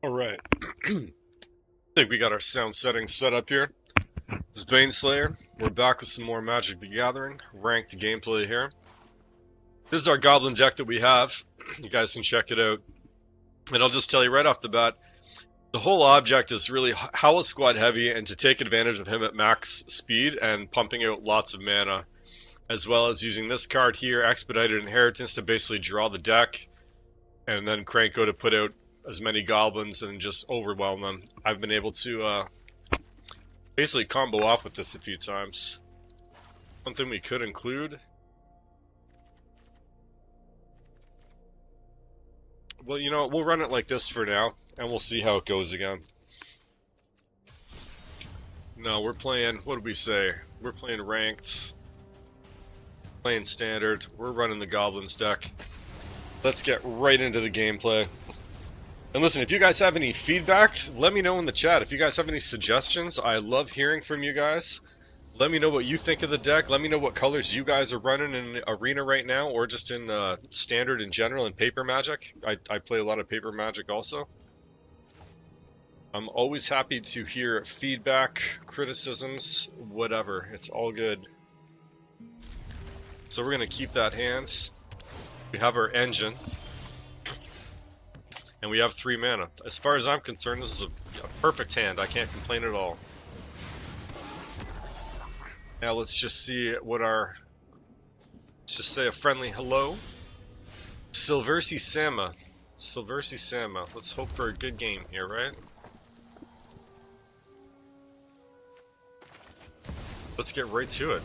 Alright. I think we got our sound settings set up here. This is Baneslayer. We're back with some more Magic the Gathering ranked gameplay here. This is our Goblin deck that we have. You guys can check it out. And I'll just tell you right off the bat, the whole object is really Howl Squad heavy and to take advantage of him at max speed and pumping out lots of mana. As well as using this card here, Expedited Inheritance, to basically draw the deck. And then Cranko to put out as many goblins and just overwhelm them. I've been able to basically combo off with this a few times. One thing we could include, well, you know, we'll run it like this for now, and we'll see how it goes again. No, we're playing, what did we say? We're playing ranked, playing standard, we're running the Goblins deck. Let's get right into the gameplay. And listen, if you guys have any feedback, let me know in the chat. If you guys have any suggestions, I love hearing from you guys. Let me know what you think of the deck. Let me know what colors you guys are running in Arena right now, or just in Standard in general and Paper Magic. I play a lot of Paper Magic also. I'm always happy to hear feedback, criticisms, whatever. It's all good. So we're going to keep that hands. We have our engine. And we have 3 mana. As far as I'm concerned, this is a perfect hand. I can't complain at all. Now let's just see what our... Let's just say a friendly hello. Silversi Sama. Silversi Sama. Let's hope for a good game here, right? Let's get right to it.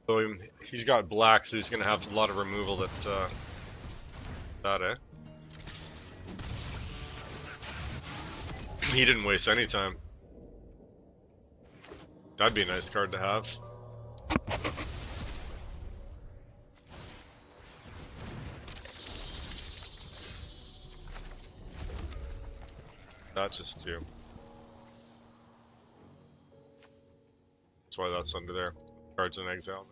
So he's got black, so he's going to have a lot of removal that... He didn't waste any time. That'd be a nice card to have. That just too. That's why that's under there. Cards in exile.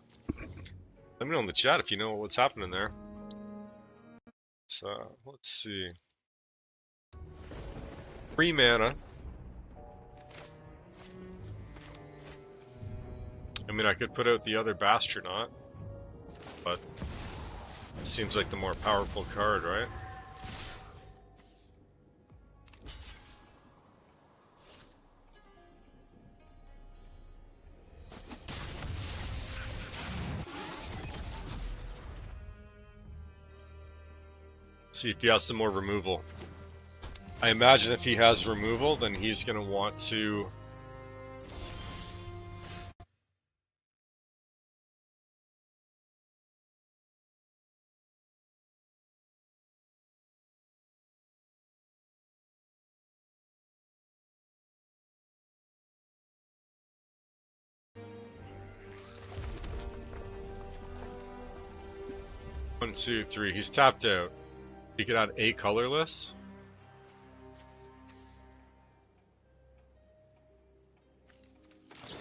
Let me know in the chat if you know what's happening there. So, let's see. 3 mana. I mean, I could put out the other Bastronaut, but it seems like the more powerful card, right? See if he has some more removal. I imagine if he has removal, then he's going to want to... One, two, three. He's tapped out. He could add a colorless.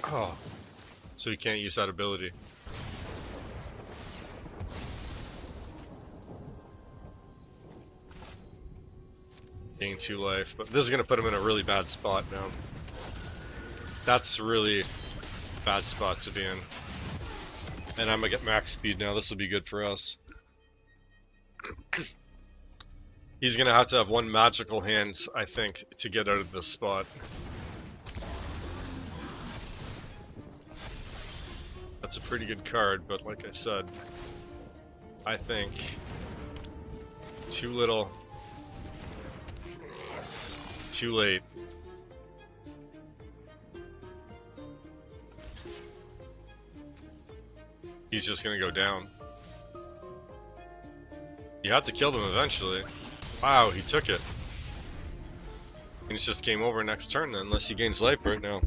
Oh, so he can't use that ability. Gain 2 life, but this is going to put him in a really bad spot now. That's a really bad spot to be in. And I'm going to get max speed now. This will be good for us. He's going to have one magical hand, I think, to get out of this spot. That's a pretty good card, but like I said, I think too little, too late. He's just going to go down. You have to kill them eventually. Wow, he took it. And it's just game over next turn then, unless he gains life right now.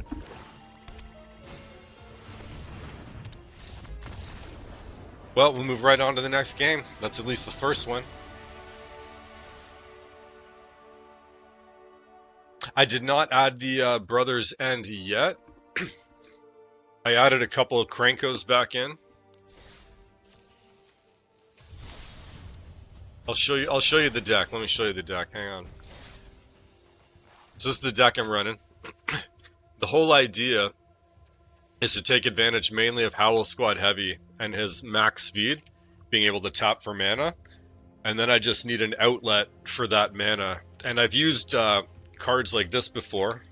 Well, we'll move right on to the next game. That's at least the first one. I did not add the Brother's End yet. I added a couple of Krankos back in. I'll show you the deck. Let me show you the deck. Hang on. So this is the deck I'm running. The whole idea is to take advantage mainly of Howl Squad Heavy and his max speed, being able to tap for mana, and then I just need an outlet for that mana. And I've used cards like this before.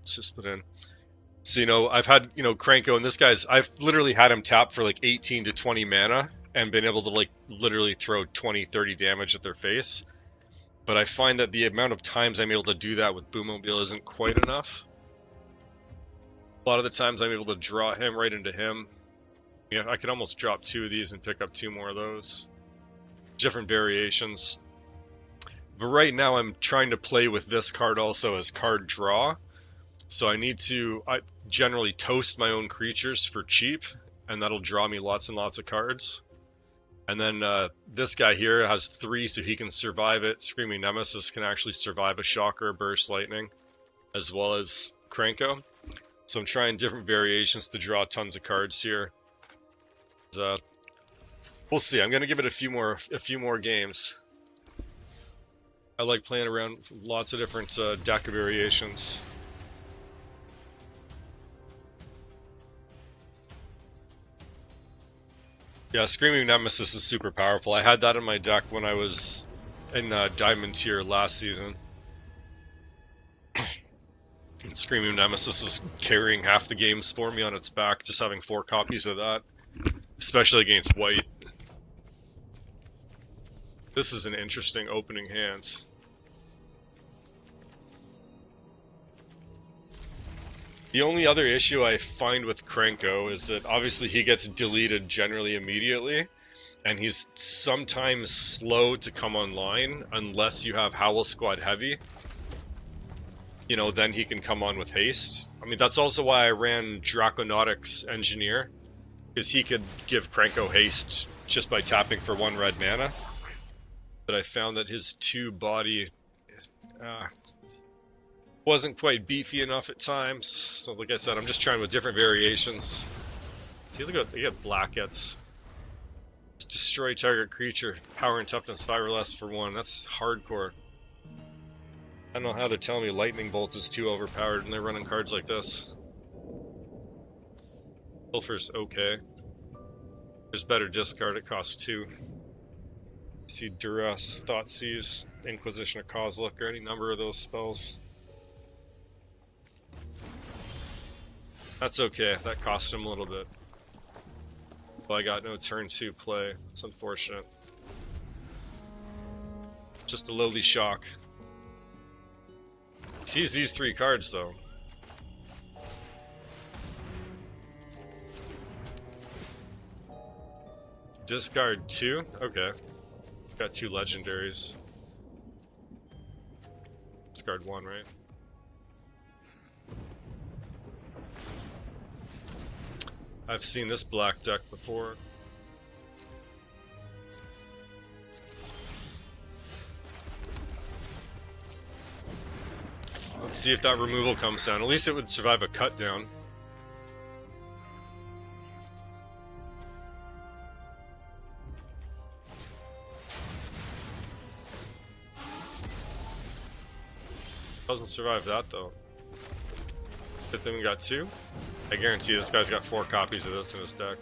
Let's just put in. So, you know, I've had, you know, Kranko, and this guy's, I've literally had him tap for like 18 to 20 mana and been able to like literally throw 20, 30 damage at their face. But I find that the amount of times I'm able to do that with Boommobile isn't quite enough. A lot of the times I'm able to draw him right into him. Yeah, I could almost drop 2 of these and pick up 2 more of those. Different variations. But right now I'm trying to play with this card also as card draw. So I generally toast my own creatures for cheap, and that'll draw me lots and lots of cards. And then this guy here has 3, so he can survive it. Screaming Nemesis can actually survive a Shocker, Burst Lightning, as well as Kranko. So I'm trying different variations to draw tons of cards here. We'll see. I'm gonna give it a few more games. I like playing around with lots of different deck variations. Yeah, Screaming Nemesis is super powerful. I had that in my deck when I was in Diamond Tier last season. Screaming Nemesis is carrying half the games for me on its back, just having 4 copies of that. Especially against white. This is an interesting opening hand. The only other issue I find with Kranko is that obviously he gets deleted generally immediately, and he's sometimes slow to come online unless you have Howl Squad Heavy. You know, then he can come on with haste. I mean, that's also why I ran Draconautics Engineer, because he could give Kranko haste just by tapping for 1 red mana. But I found that his 2 body wasn't quite beefy enough at times. So like I said, I'm just trying with different variations. See, look at they get blackets. Just destroy target creature, power and toughness 5 or less for 1. That's hardcore. I don't know how they're telling me Lightning Bolt is too overpowered and they're running cards like this. Pilfer's okay. There's better discard, it costs 2. See Duress, Thoughtseize, Inquisition of Kozilek, or any number of those spells. That's okay, that cost him a little bit. Well, I got no turn 2 play. It's unfortunate. Just a lowly shock. He sees these 3 cards though. Discard 2? Okay. Got 2 legendaries. Discard 1, right? I've seen this black deck before. Let's see if that removal comes down. At least it would survive a cut down. Doesn't survive that though. Good thing we got 2. I guarantee this guy's got 4 copies of this in his deck.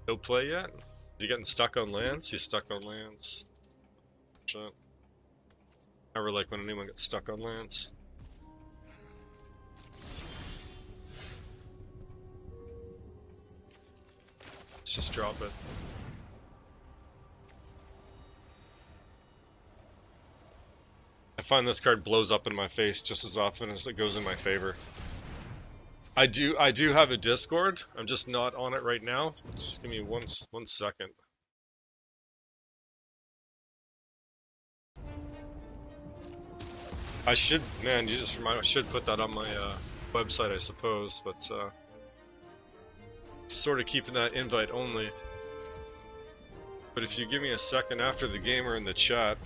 No play yet? Is he getting stuck on lands? He's stuck on lands. Shit. Never like when anyone gets stuck on lands. Let's just drop it. I find this card blows up in my face just as often as it goes in my favor. I do have a Discord. I'm just not on it right now. Just give me one second. I should, man, you just remind me, I should put that on my website, I suppose, but sort of keeping that invite only. But if you give me a second after the game or in the chat.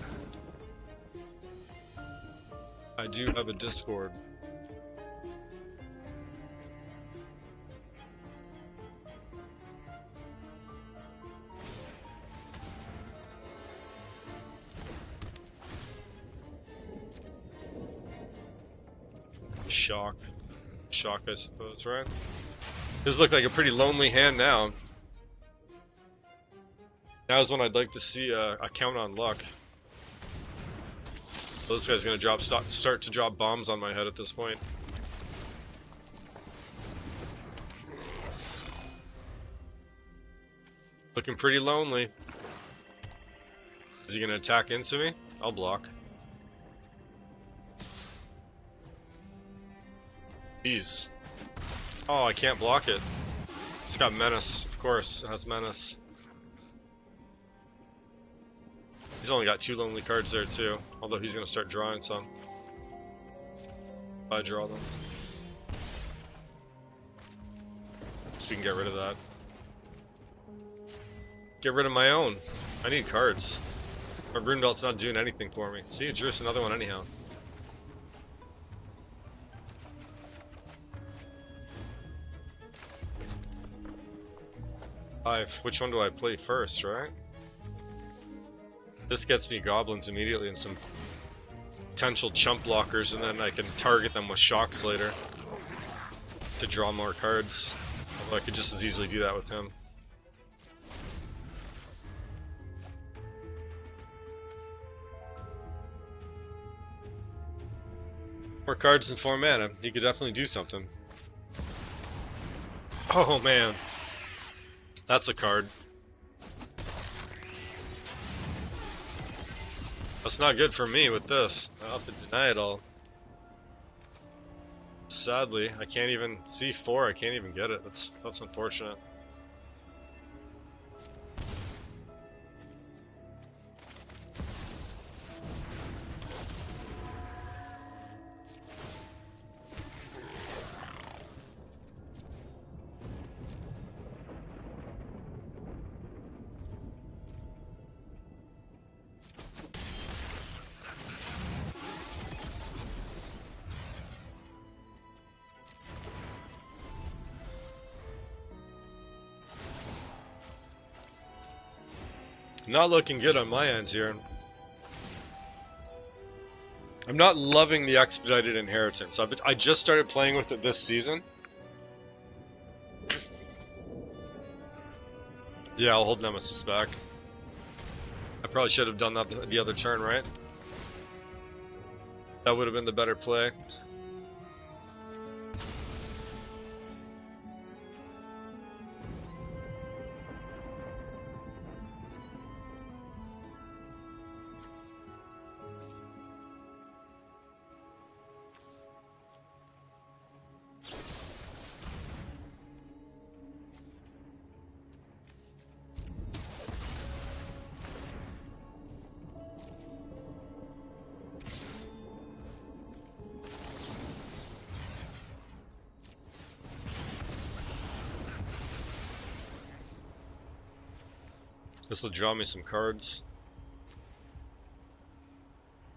I do have a Discord. Shock, I suppose, right? This looks like a pretty lonely hand now. Now's when I'd like to see a count on luck. Well, this guy's gonna start to drop bombs on my head at this point. Looking pretty lonely. Is he gonna attack into me? I'll block. Jeez. Oh, I can't block it. It's got Menace, of course. It has Menace. He's only got 2 lonely cards there too, although he's gonna start drawing some. If I draw them. So we can get rid of that. Get rid of my own. I need cards. My Rune Belt's not doing anything for me. See, it drew us another one anyhow. Which one do I play first, right? This gets me Goblins immediately and some potential chump blockers, and then I can target them with shocks later to draw more cards. Although I could just as easily do that with him. More cards than 4 mana. He could definitely do something. Oh man. That's a card. That's not good for me with this. I'll have to deny it all. Sadly, I can't even see 4. I can't even get it. That's unfortunate. Not looking good on my ends here. I'm not loving the Expedited Inheritance. I just started playing with it this season. Yeah, I'll hold Nemesis back. I probably should have done that the other turn, right? That would have been the better play. This will draw me some cards.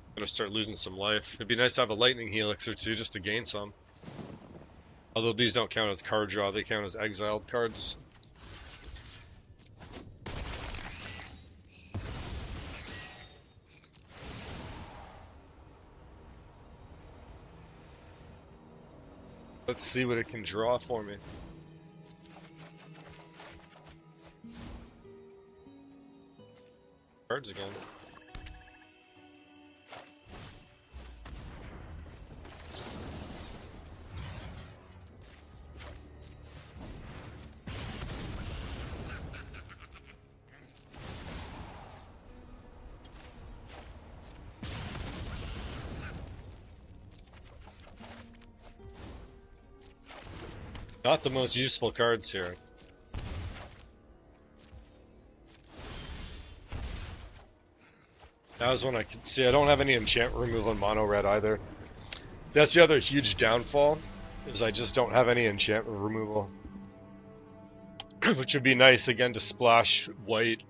I'm gonna start losing some life. It'd be nice to have a Lightning Helix or two just to gain some. Although these don't count as card draw, they count as exiled cards. Let's see what it can draw for me. Cards again. Not the most useful cards here. That was when I could see I don't have any enchant removal in mono red either. That's the other huge downfall, is I just don't have any enchant removal. Which would be nice again to splash white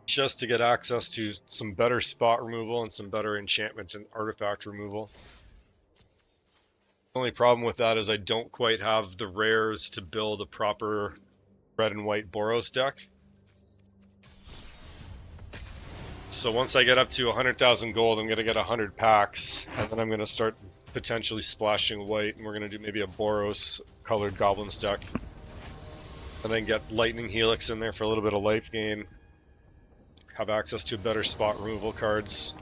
just to get access to some better spot removal and some better enchantment and artifact removal. The only problem with that is I don't quite have the rares to build a proper red and white Boros deck. So once I get up to 100,000 gold, I'm going to get 100 packs, and then I'm going to start potentially splashing white, and we're going to do maybe a Boros colored Goblins deck. And then get Lightning Helix in there for a little bit of life gain. Have access to better spot removal cards.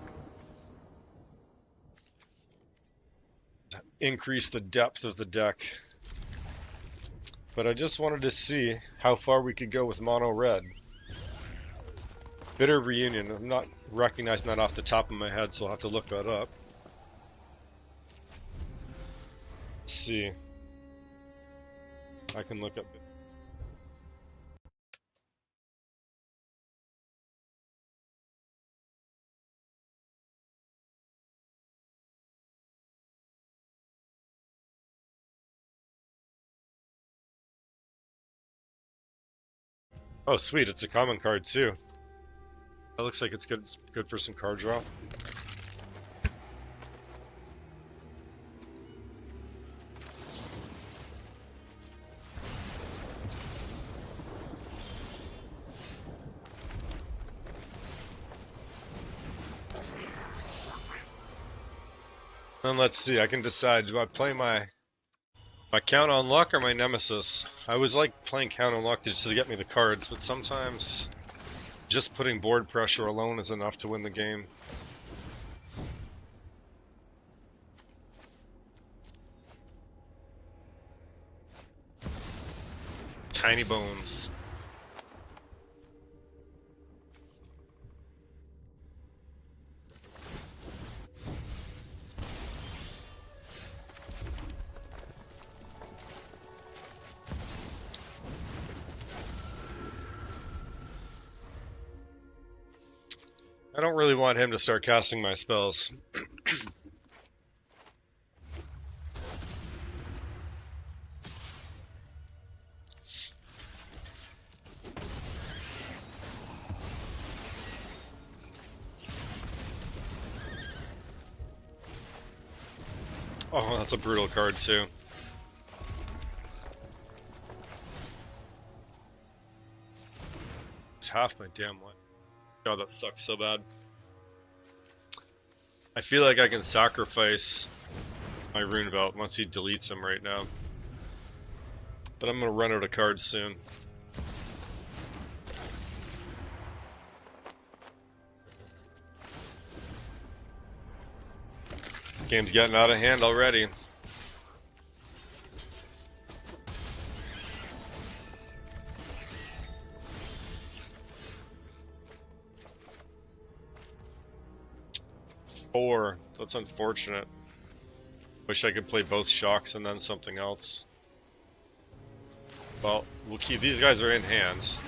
Increase the depth of the deck. But I just wanted to see how far we could go with mono red. Bitter Reunion. I'm not recognizing that off the top of my head, so I'll have to look that up. Let's see. I can look up. Oh, sweet! It's a common card too. That looks like it's good for some card draw. Then let's see, I can decide, do I play my Count on Luck or my Nemesis? I always like playing Count on Luck just to get me the cards, but sometimes just putting board pressure alone is enough to win the game. Tiny Bones. I don't really want him to start casting my spells. Oh, that's a brutal card too. It's half my damn life. God, that sucks so bad. I feel like I can sacrifice my rune belt once he deletes him right now. But I'm gonna run out of cards soon. This game's getting out of hand already. Four. That's unfortunate. Wish I could play both shocks and then something else. Well, we'll keep these guys are in hand.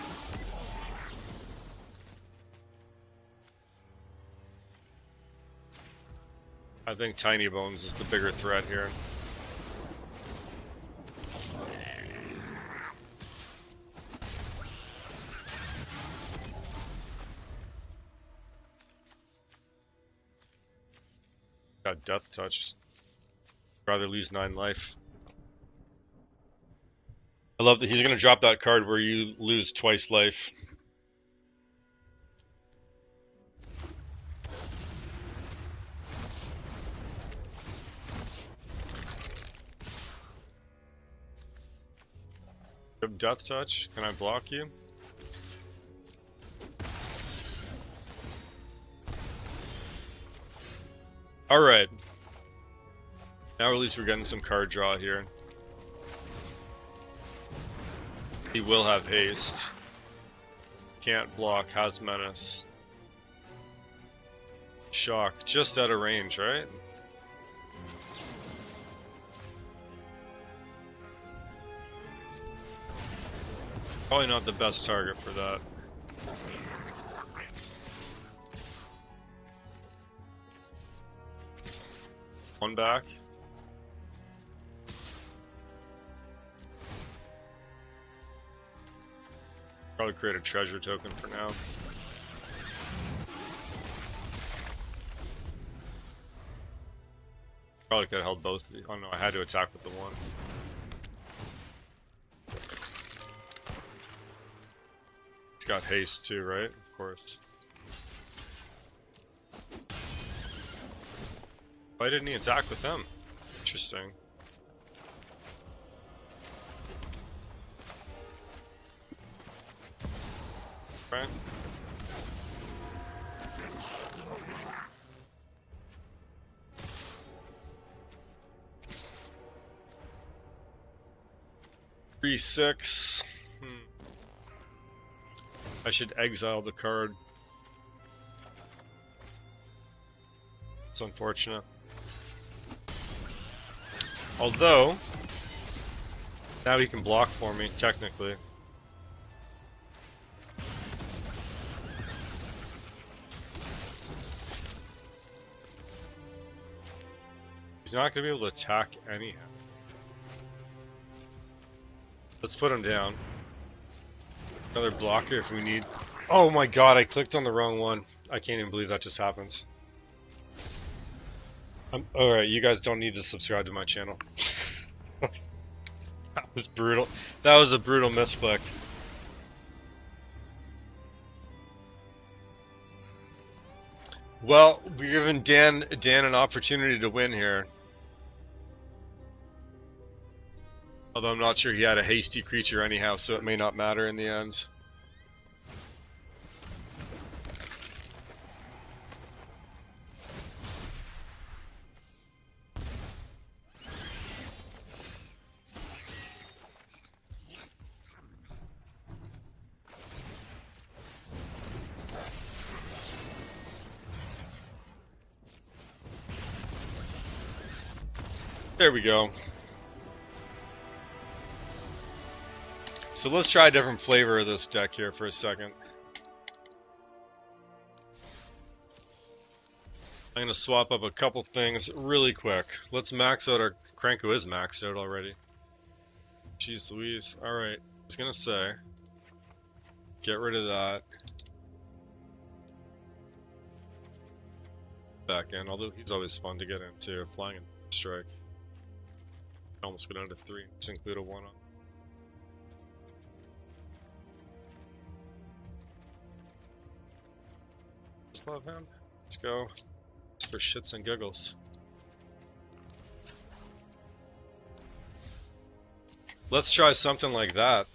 I think Tiny Bones is the bigger threat here. Got Death Touch. Rather lose 9 life. I love that he's going to drop that card where you lose twice life. You have Death Touch. Can I block you? Alright. Now at least we're getting some card draw here. He will have haste. Can't block, has menace. Shock, just out of range, right? Probably not the best target for that. One back. Probably create a treasure token for now. Probably could have held both. Oh no, I had to attack with the one. It's got haste too, right? Of course. Why didn't he attack with them? Interesting. Right. Six. I should exile the card. It's unfortunate. Although, now he can block for me, technically. He's not going to be able to attack anyhow. Let's put him down. Another blocker if we need. Oh my god, I clicked on the wrong one. I can't even believe that just happens. Alright, you guys don't need to subscribe to my channel. That was brutal. That was a brutal misclick. Well, we're giving Dan an opportunity to win here. Although I'm not sure he had a hasty creature anyhow, so it may not matter in the end. There we go. So let's try a different flavor of this deck here for a second. I'm going to swap up a couple things really quick. Let's max out our... Krenko is maxed out already. Jeez Louise. Alright, I was going to say... Get rid of that. Back in, although he's always fun to get into. Flying and strike. Almost go down to 3. Just include a 1 on. Just love him. Let's go. Just for shits and giggles. Let's try something like that.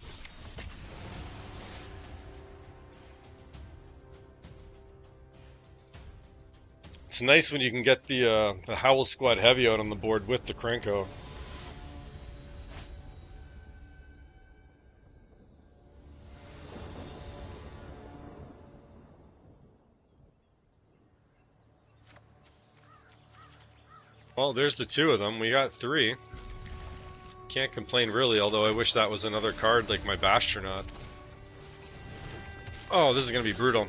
It's nice when you can get the Howl Squad Heavy out on the board with the Krenko. Well, there's the 2 of them. We got 3. Can't complain really, although I wish that was another card like my Bastronaut. Oh, this is gonna be brutal.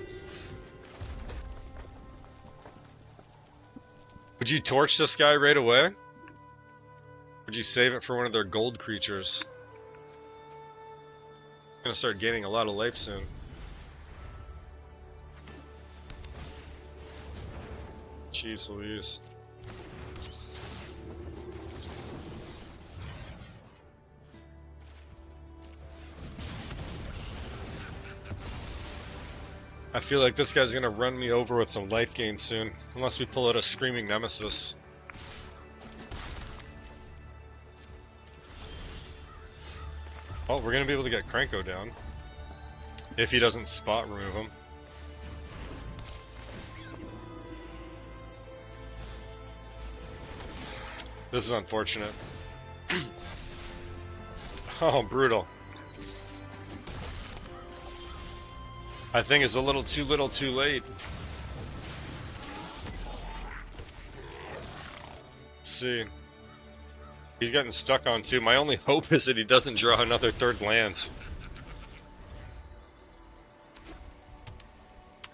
Would you torch this guy right away? Would you save it for one of their gold creatures? I'm gonna start gaining a lot of life soon. Jeez Louise. I feel like this guy's gonna run me over with some life gain soon, unless we pull out a Screaming Nemesis. Oh, we're gonna be able to get Krenko down. If he doesn't spot remove him. This is unfortunate. Oh, brutal. I think it's a little too late. Let's see. He's getting stuck on 2. My only hope is that he doesn't draw another 3rd land.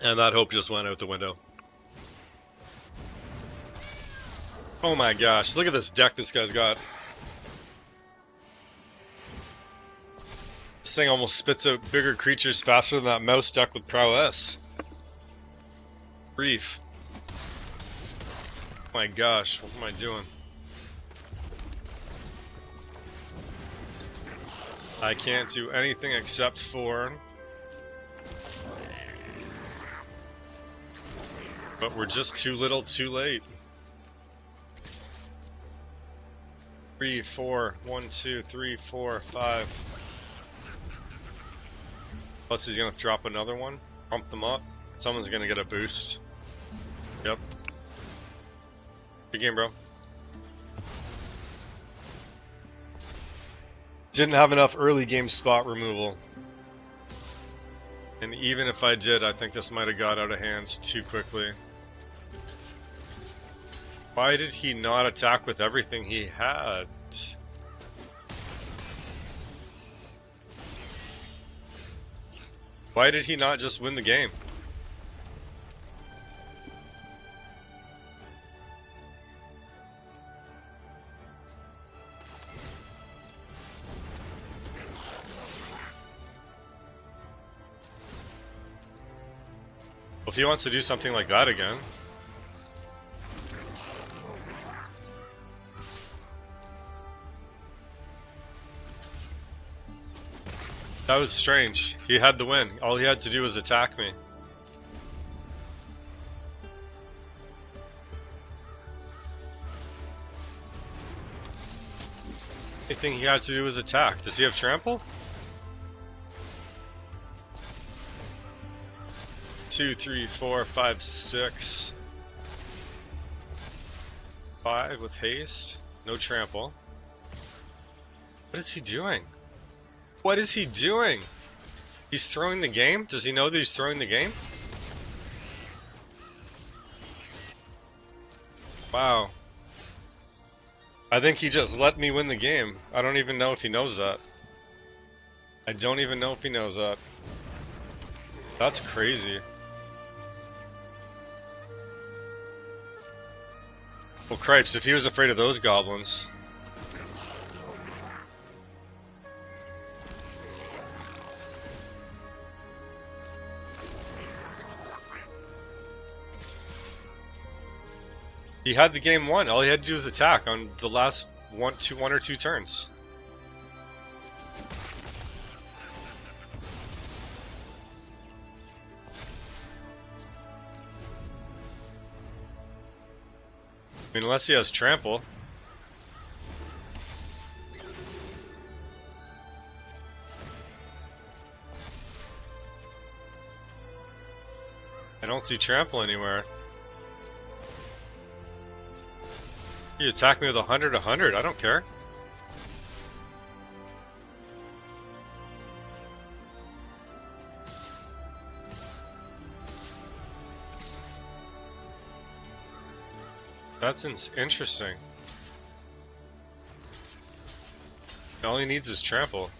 And that hope just went out the window. Oh my gosh, look at this deck this guy's got. This thing almost spits out bigger creatures faster than that mouse deck with prowess. Brief. Oh my gosh, what am I doing? I can't do anything except for... But we're just too little too late. 3, 4, 1, 2, 3, 4, 5. Plus he's gonna drop another one. Pump them up. Someone's gonna get a boost. Yep. Good game, bro. Didn't have enough early game spot removal. And even if I did, I think this might have got out of hand too quickly. Why did he not attack with everything he had? Why did he not just win the game? Well, if he wants to do something like that again... That was strange. He had the win. All he had to do was attack me. Anything he had to do was attack. Does he have trample? 2, 3, 4, 5, 6. 5 with haste. No trample. What is he doing? What is he doing? He's throwing the game? Does he know that he's throwing the game? Wow. I think he just let me win the game. I don't even know if he knows that. I don't even know if he knows that. That's crazy. Well, cripes, if he was afraid of those goblins... He had the game won. All he had to do was attack on the last one or two turns. I mean, unless he has trample. I don't see trample anywhere. You attack me with 100, 100. I don't care. That's interesting. All he needs is trample.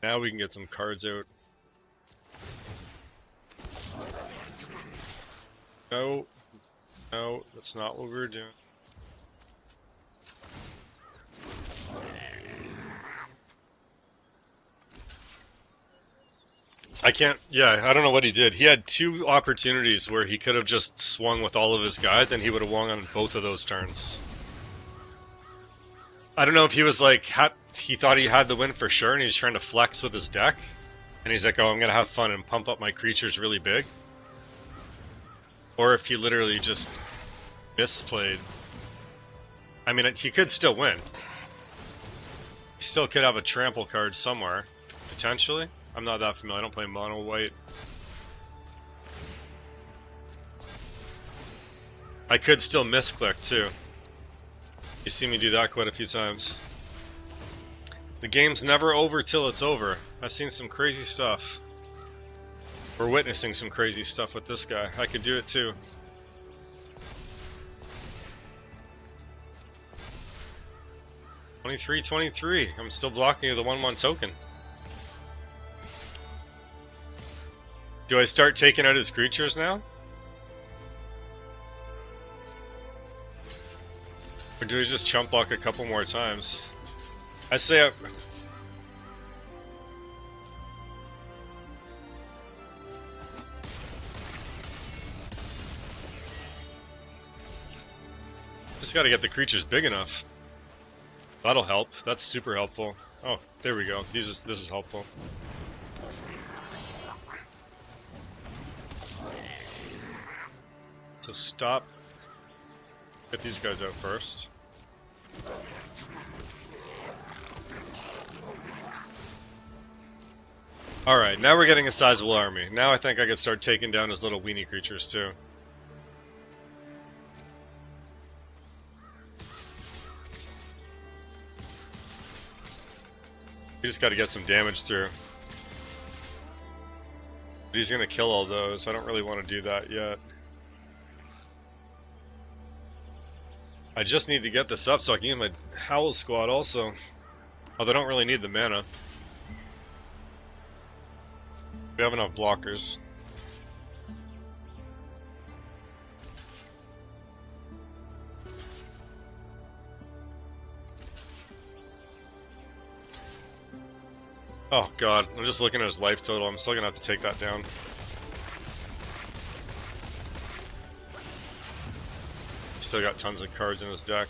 Now we can get some cards out. No, no, that's not what we were doing. I can't, yeah, I don't know what he did. He had two opportunities where he could have just swung with all of his guides and he would have won on both of those turns. I don't know if he was like, he thought he had the win for sure and he's trying to flex with his deck. And he's like, oh, I'm going to have fun and pump up my creatures really big. Or if he literally just misplayed. I mean, he could still win. He still could have a trample card somewhere, potentially. I'm not that familiar, I don't play mono white. I could still misclick too. You see me do that quite a few times. The game's never over till it's over. I've seen some crazy stuff. We're witnessing some crazy stuff with this guy. I could do it too. $23-23. I'm still blocking you the 1/1 token. Do I start taking out his creatures now? Or do I just chump block a couple more times? I say just gotta get the creatures big enough. That'll help. That's super helpful. Oh, there we go. This is helpful. So stop. Get these guys out first. Alright, now we're getting a sizable army. Now I think I could start taking down his little weenie creatures too. We just gotta get some damage through. But he's gonna kill all those. I don't really want to do that yet. I just need to get this up so I can get my Howl Squad also. Oh, they don't really need the mana. We have enough blockers. Oh god, I'm just looking at his life total. I'm still gonna have to take that down. He's still got tons of cards in his deck.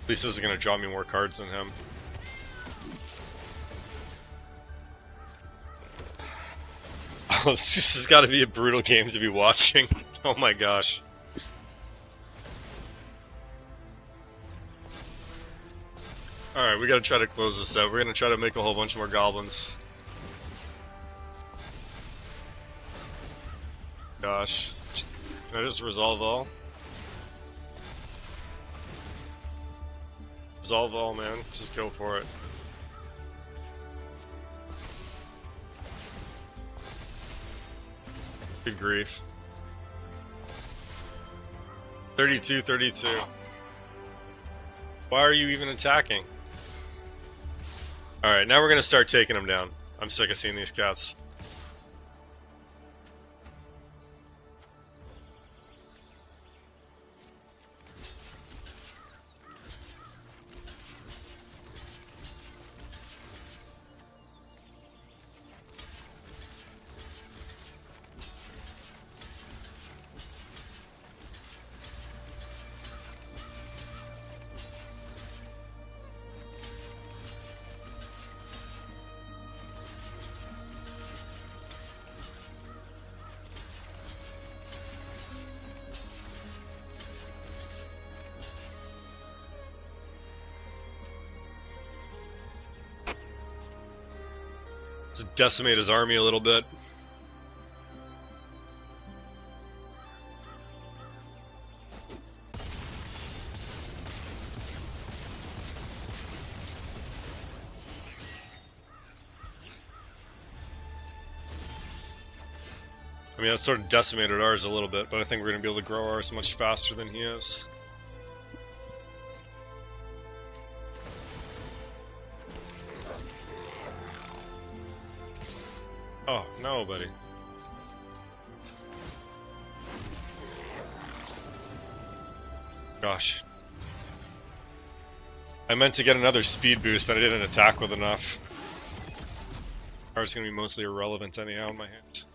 At least this is gonna draw me more cards than him. Oh, this has got to be a brutal game to be watching. Oh my gosh. Alright, we gotta try to close this out. We're gonna try to make a whole bunch more goblins. Gosh. Can I just resolve all? Resolve all, man. Just go for it. Good grief. 32. Why are you even attacking? Alright, now we're gonna start taking them down. I'm sick of seeing these cats. Let's decimate his army a little bit. I mean, I sort of decimated ours a little bit, but I think we're going to be able to grow ours much faster than he is. Oh, no, buddy. Gosh. I meant to get another speed boost and I didn't attack with enough. Ours is going to be mostly irrelevant anyhow in my hand.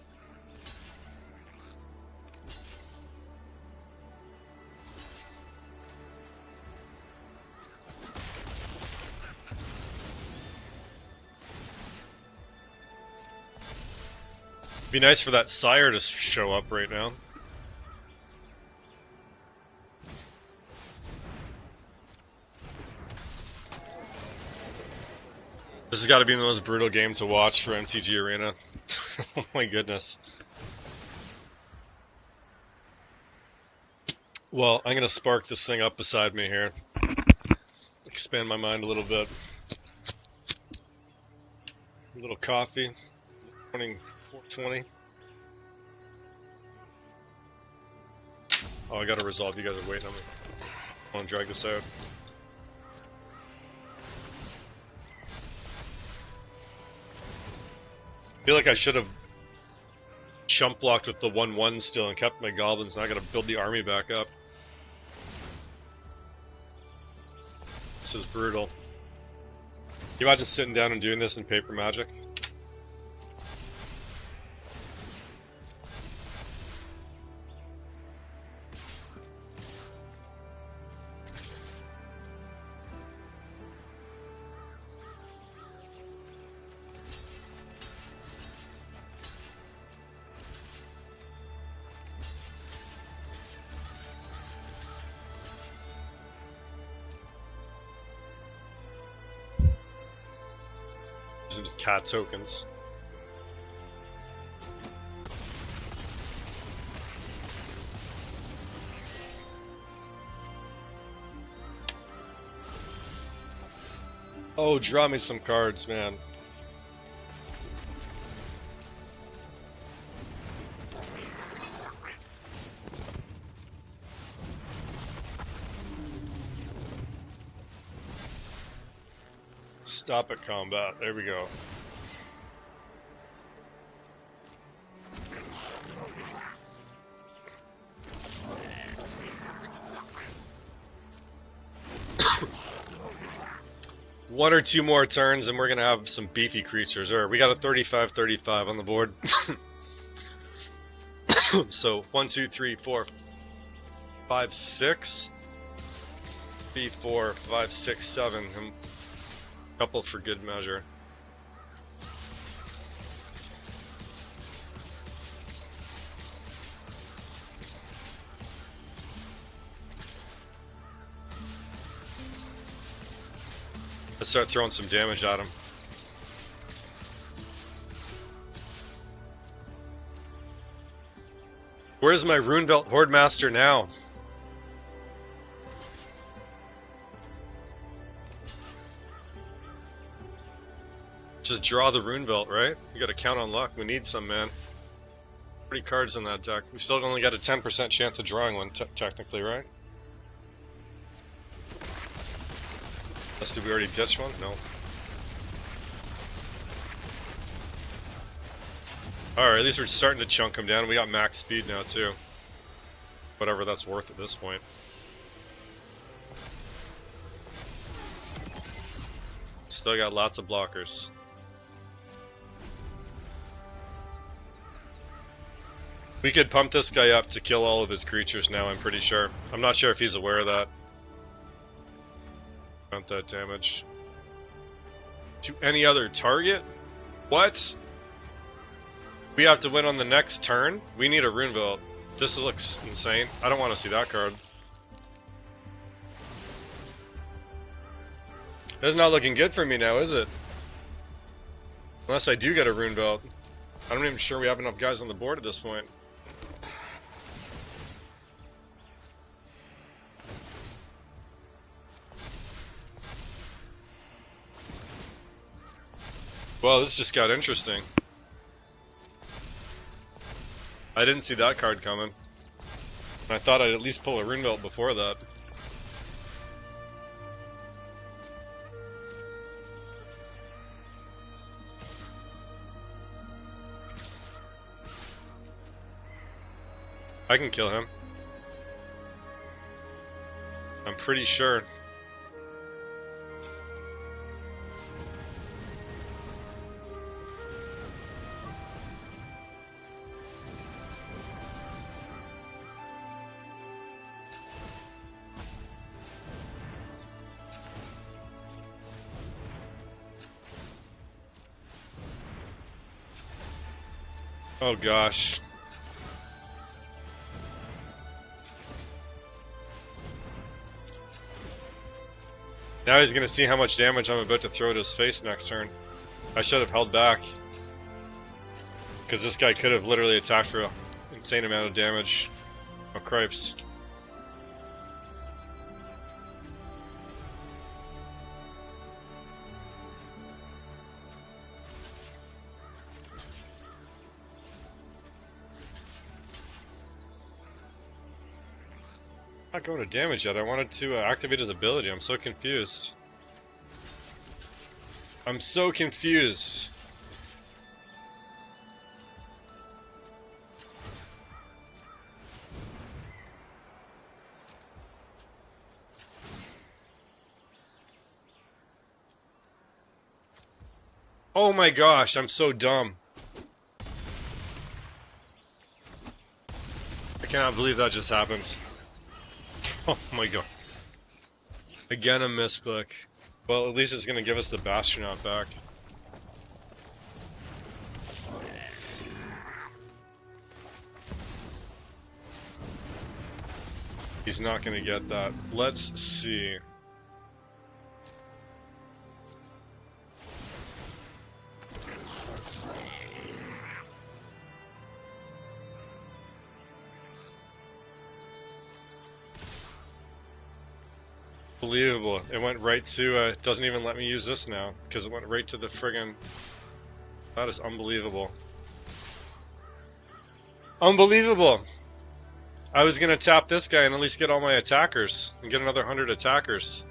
Be nice for that sire to show up right now. This has got to be the most brutal game to watch for MTG Arena. Oh my goodness. Well, I'm going to spark this thing up beside me here. Expand my mind a little bit. A little coffee. Morning 420. Oh, I gotta resolve. You guys are waiting on me. I want to drag this out. I feel like I should have chump blocked with the 1/1 still and kept my goblins, and I gotta build the army back up. This is brutal. Can you imagine sitting down and doing this in paper Magic? Using his cat tokens. Oh, draw me some cards, man. Stop at combat. There we go. One or two more turns and we're gonna have some beefy creatures. Or we got a 35-35 on the board. So 1, 2, 3, 4, 5, 6. 3, 4, 5, 6, 7. Couple for good measure. Let's start throwing some damage at him. Where's my Runebelt Horde Master now? Just draw the Runebelt, right? You gotta count on luck. We need some, man. 30 cards in that deck. We still only got a 10% chance of drawing one, technically, right? Unless did we already ditch one? No. Alright, at least we're starting to chunk them down. We got max speed now, too. Whatever that's worth at this point. Still got lots of blockers. We could pump this guy up to kill all of his creatures now, I'm pretty sure. I'm not sure if he's aware of that. Count that damage. To any other target? What? We have to win on the next turn? We need a Runebelt. This looks insane. I don't want to see that card. That's not looking good for me now, is it? Unless I do get a Runebelt. I'm not even sure we have enough guys on the board at this point. Well, this just got interesting. I didn't see that card coming. I thought I'd at least pull a Runebelt before that. I can kill him. I'm pretty sure. Oh gosh. Now he's gonna see how much damage I'm about to throw at his face next turn. I should have held back. Because this guy could have literally attacked for an insane amount of damage. Oh cripes. Not going to damage yet. I wanted to activate his ability. I'm so confused. I'm so confused. Oh my gosh, I'm so dumb. I cannot believe that just happened. Oh my god. Again a misclick. Well, at least it's gonna give us the Bastronaut back. He's not gonna get that. Let's see. Unbelievable. It went right to, it doesn't even let me use this now, because it went right to the friggin'... That is unbelievable. Unbelievable! I was gonna tap this guy and at least get all my attackers, and get another 100 attackers.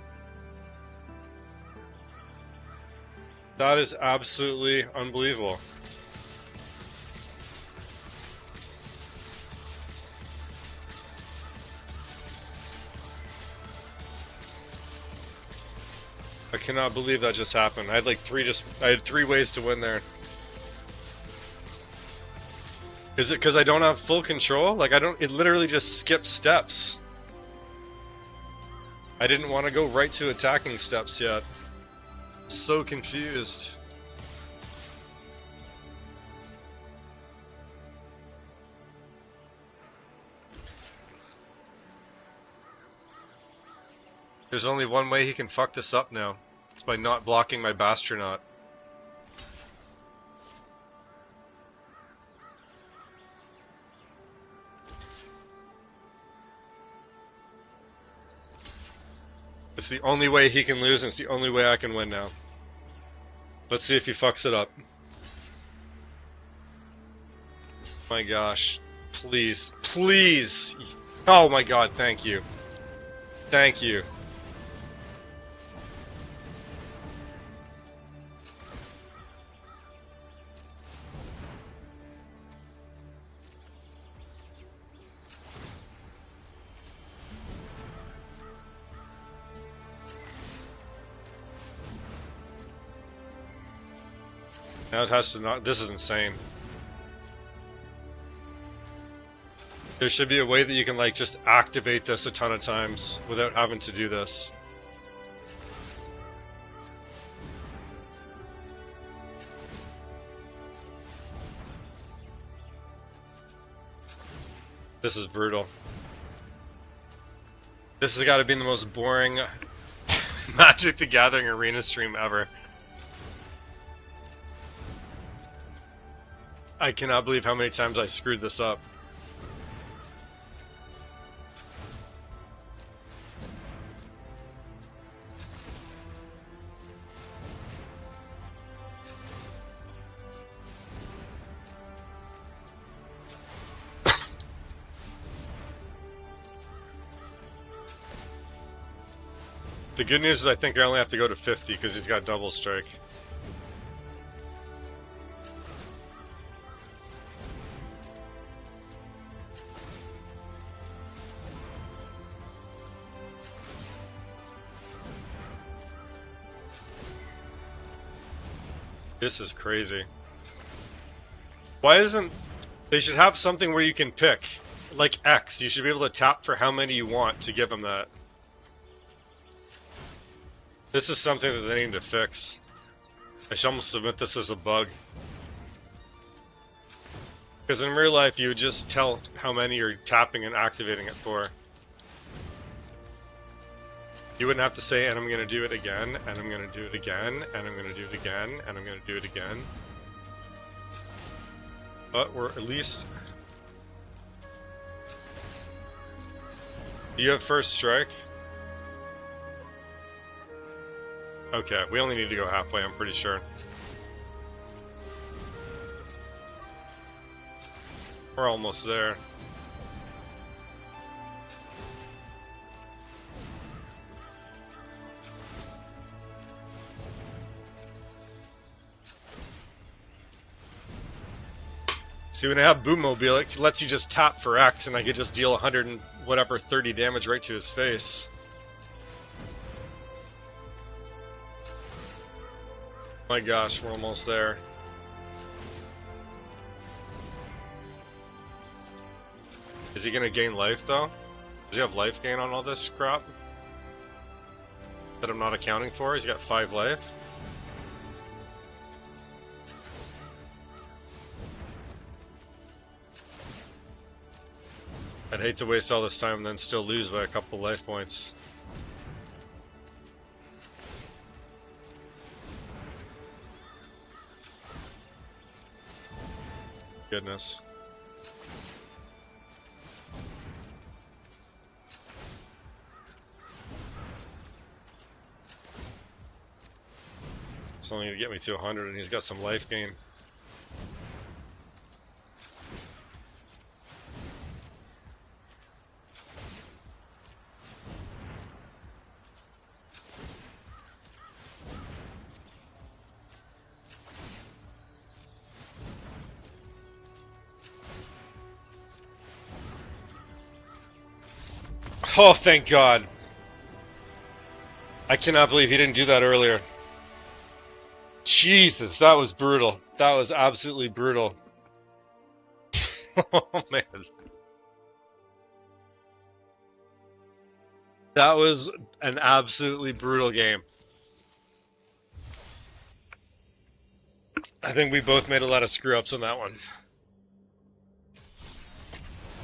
That is absolutely unbelievable. I cannot believe that just happened. I had like I had three ways to win there. Is it because I don't have full control? Like it literally just skips steps. I didn't want to go right to attacking steps yet. So confused. There's only one way he can fuck this up now. It's by not blocking my Bastronaut. It's the only way he can lose, and it's the only way I can win now. Let's see if he fucks it up. My gosh. Please. Please! Oh my god, thank you. Thank you. Now it has to not. This is insane. There should be a way that you can like just activate this a ton of times without having to do this. This is brutal. This has got to be the most boring Magic the Gathering Arena stream ever. I cannot believe how many times I screwed this up. The good news is I think I only have to go to 50 because he's got double strike. This is crazy. Why isn't... They should have something where you can pick. Like X, you should be able to tap for how many you want to give them that. This is something that they need to fix. I should almost submit this as a bug. Because in real life, you would just tell how many you're tapping and activating it for. You wouldn't have to say, and I'm going to do it again, and I'm going to do it again, and I'm going to do it again, and I'm going to do it again. But we're at least... Do you have first strike? Okay, we only need to go halfway, I'm pretty sure. We're almost there. See, when I have Boommobile, it lets you just tap for X, and I could just deal 100 and whatever 30 damage right to his face. My gosh, we're almost there. Is he gonna gain life though? Does he have life gain on all this crap that I'm not accounting for? He's got 5 life. I'd hate to waste all this time and then still lose by a couple life points. Goodness. It's only gonna get me to 100 and he's got some life gain. Oh, thank God. I cannot believe he didn't do that earlier. Jesus, that was brutal. That was absolutely brutal. Oh, man. That was an absolutely brutal game. I think we both made a lot of screw-ups on that one.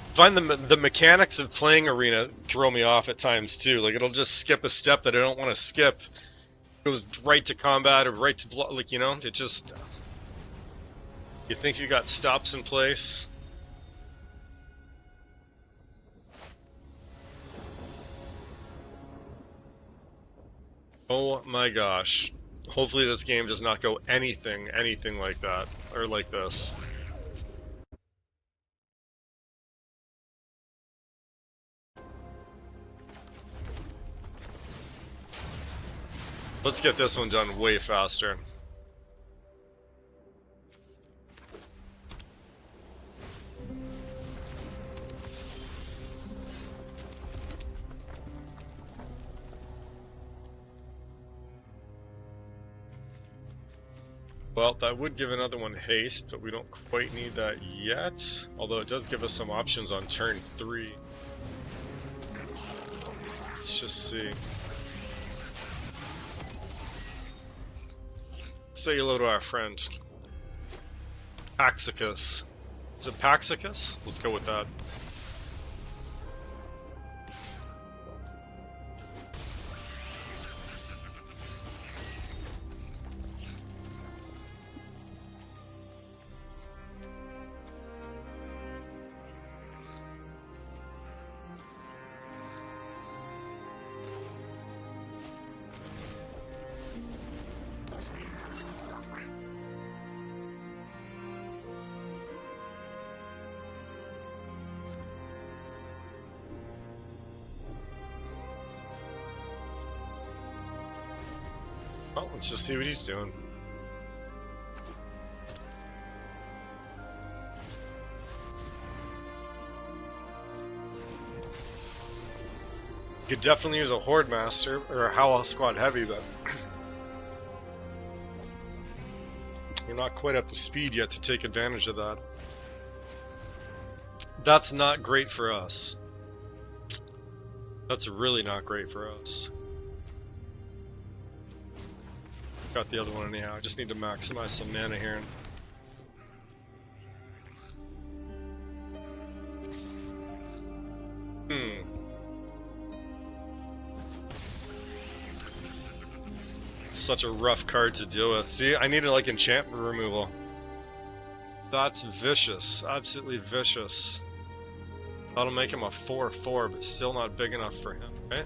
I find the mechanics of playing Arena throw me off at times too. Like, it'll just skip a step that I don't want to skip. It goes right to combat or right to block, like, you know, it just... You think you got stops in place? Oh my gosh. Hopefully this game does not go anything like that, or like this. Let's get this one done way faster. Well, that would give another one haste, but we don't quite need that yet. Although it does give us some options on turn 3. Let's just see. Say hello to our friend Paxicus. Is it Paxicus? Let's go with that. Well, let's just see what he's doing. Could definitely use a Horde Master or a Howl Squad Heavy, but we're not quite up to speed yet to take advantage of that. That's not great for us. That's really not great for us. Got the other one anyhow. I just need to maximize some mana here. Such a rough card to deal with. See, I needed like enchantment removal. That's vicious. Absolutely vicious. That'll make him a 4/4, but still not big enough for him, right?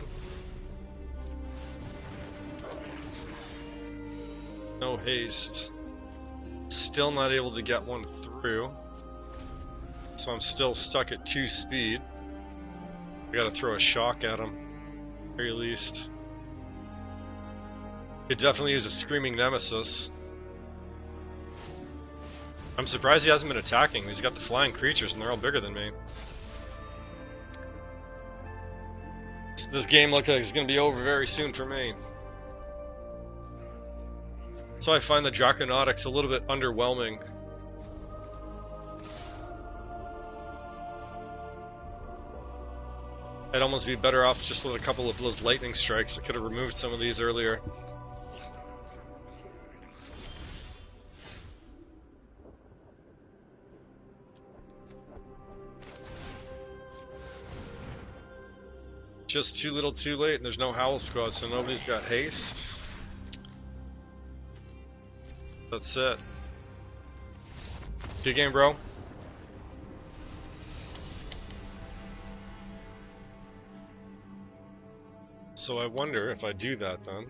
No haste. Still not able to get one through. So I'm still stuck at 2 speed. I gotta throw a shock at him, at the very least. Could definitely use a Screaming Nemesis. I'm surprised he hasn't been attacking. He's got the flying creatures and they're all bigger than me. This game looks like it's gonna be over very soon for me. So I find the Draconautics a little bit underwhelming. I'd almost be better off just with a couple of those lightning strikes. I could have removed some of these earlier. Just too little too late, and there's no Howl Squad, so nobody's got haste. That's it. Good game, bro. So I wonder if I do that then.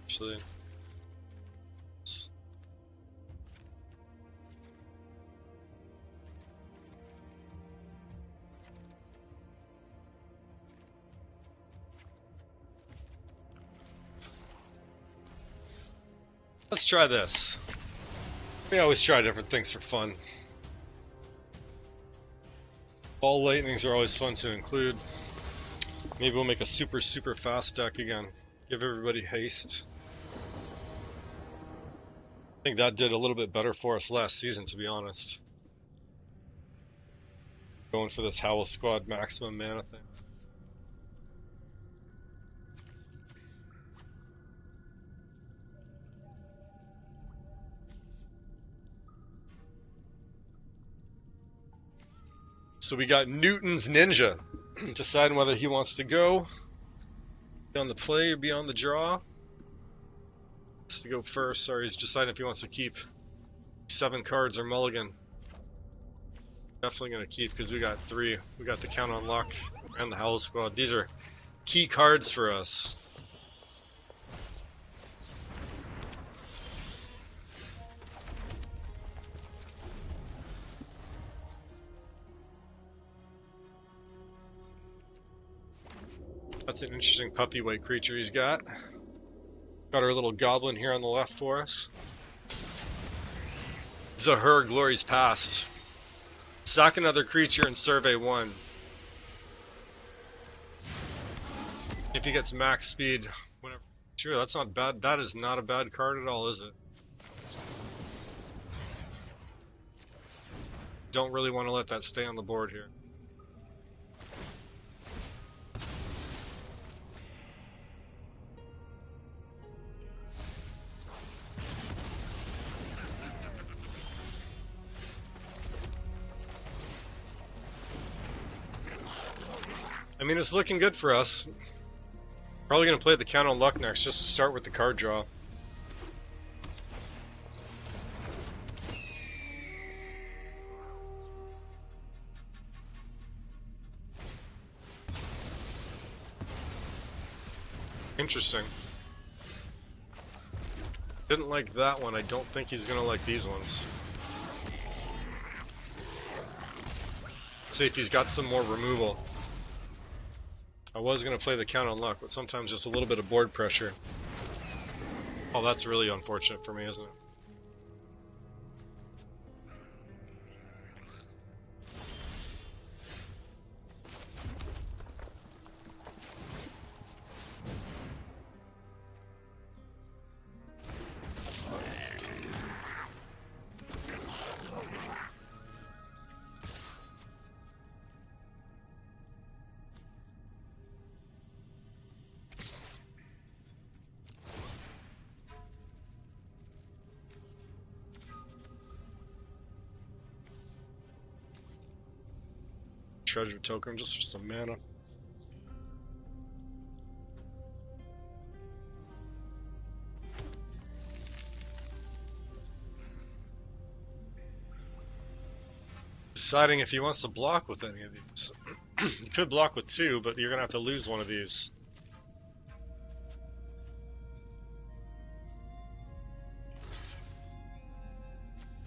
Actually, let's try this. We always try different things for fun. Ball lightnings are always fun to include. Maybe we'll make a super fast deck again. Give everybody haste. I think that did a little bit better for us last season, to be honest. Going for this Howl Squad maximum mana thing. So we got Newton's Ninja, deciding whether he wants to go, be on the play or be on the draw. To go first, sorry, he's deciding if he wants to keep 7 cards or mulligan. Definitely gonna keep because we got 3. We got the Count on Luck and the Howl Squad. These are key cards for us. That's an interesting puppy white creature he's got. Got our little goblin here on the left for us. Zahur, Glory's Past. Sack another creature and survey 1. If he gets max speed, whatever. Sure, that's not bad. That is not a bad card at all, is it? Don't really want to let that stay on the board here. I mean, it's looking good for us. Probably going to play the Count on Luck next, just to start with the card draw. Interesting. Didn't like that one. I don't think he's going to like these ones. See if he's got some more removal. I was going to play the Count on Luck, but sometimes just a little bit of board pressure. Oh, that's really unfortunate for me, isn't it? Treasure token just for some mana. Deciding if he wants to block with any of these. You could block with 2, but you're gonna have to lose one of these.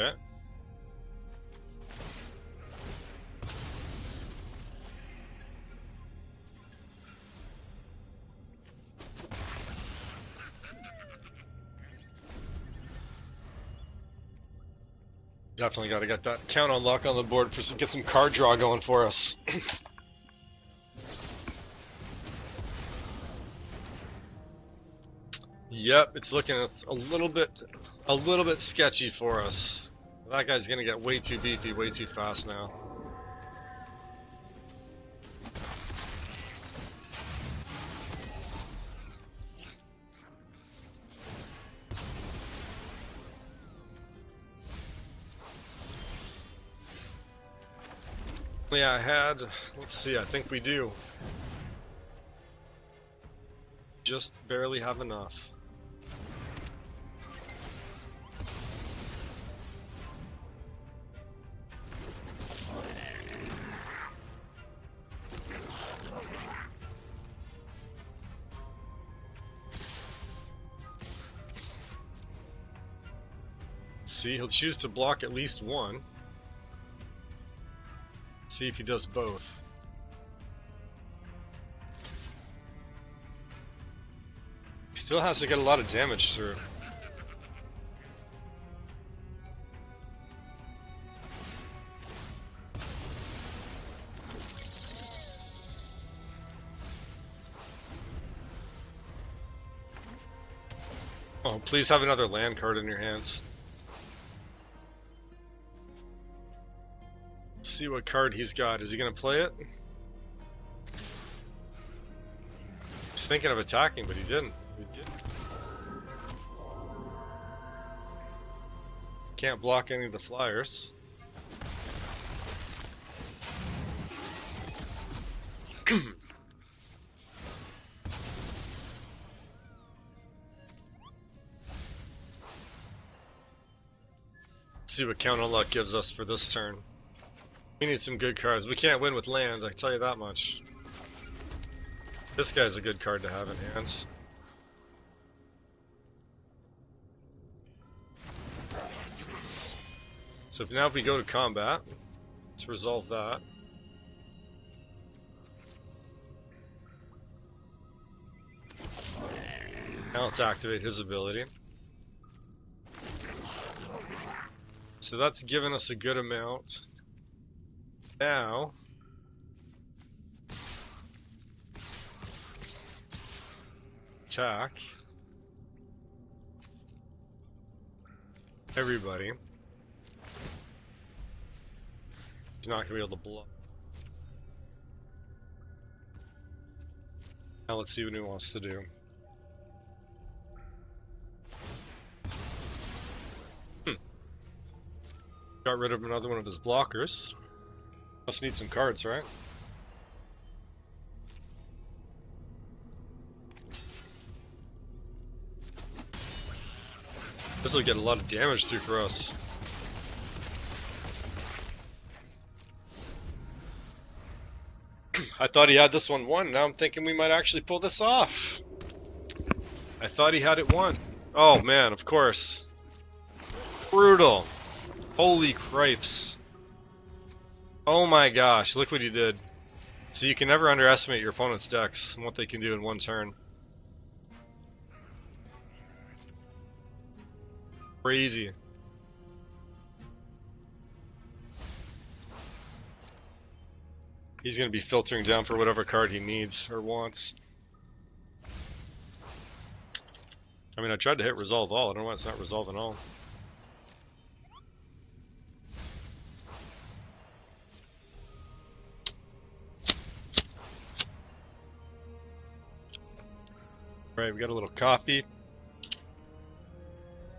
Okay. Definitely got to get that count on luck on the board for get some card draw going for us. Yep, it's looking a little bit sketchy for us. That guy's gonna get way too beefy, way too fast now. Yeah, I had, let's see, I think we do. Just barely have enough. See, he'll choose to block at least one. See if he does both. He still has to get a lot of damage through. Oh, please have another land card in your hands. Let's see what card he's got. Is he going to play it? He's thinking of attacking, but he didn't. He didn't. Can't block any of the flyers. Let's see what counter luck gives us for this turn. We need some good cards. We can't win with land, I tell you that much. This guy's a good card to have in hand. So now if we go to combat, let's resolve that. Now let's activate his ability. So that's given us a good amount. Now, attack everybody. He's not going to be able to block. Now let's see what he wants to do. Got rid of another one of his blockers. Must need some cards, right? This will get a lot of damage through for us. I thought he had this one won. Now I'm thinking we might actually pull this off. I thought he had it won. Oh man, of course. Brutal. Holy cripes. Oh my gosh, look what he did. So you can never underestimate your opponent's decks and what they can do in one turn. Crazy. He's going to be filtering down for whatever card he needs or wants. I mean, I tried to hit resolve all. I don't know why it's not resolving all. Right, we got a little coffee.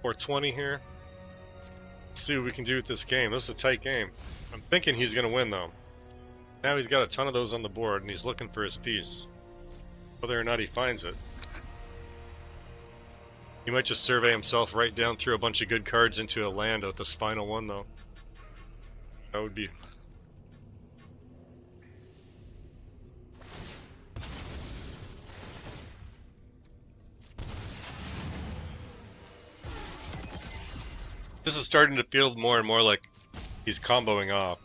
420 here. Let's see what we can do with this game. This is a tight game. I'm thinking he's going to win, though. Now he's got a ton of those on the board, and he's looking for his piece. Whether or not he finds it. He might just survey himself right down through a bunch of good cards into a land with this final one, though. That would be... This is starting to feel more and more like he's comboing off.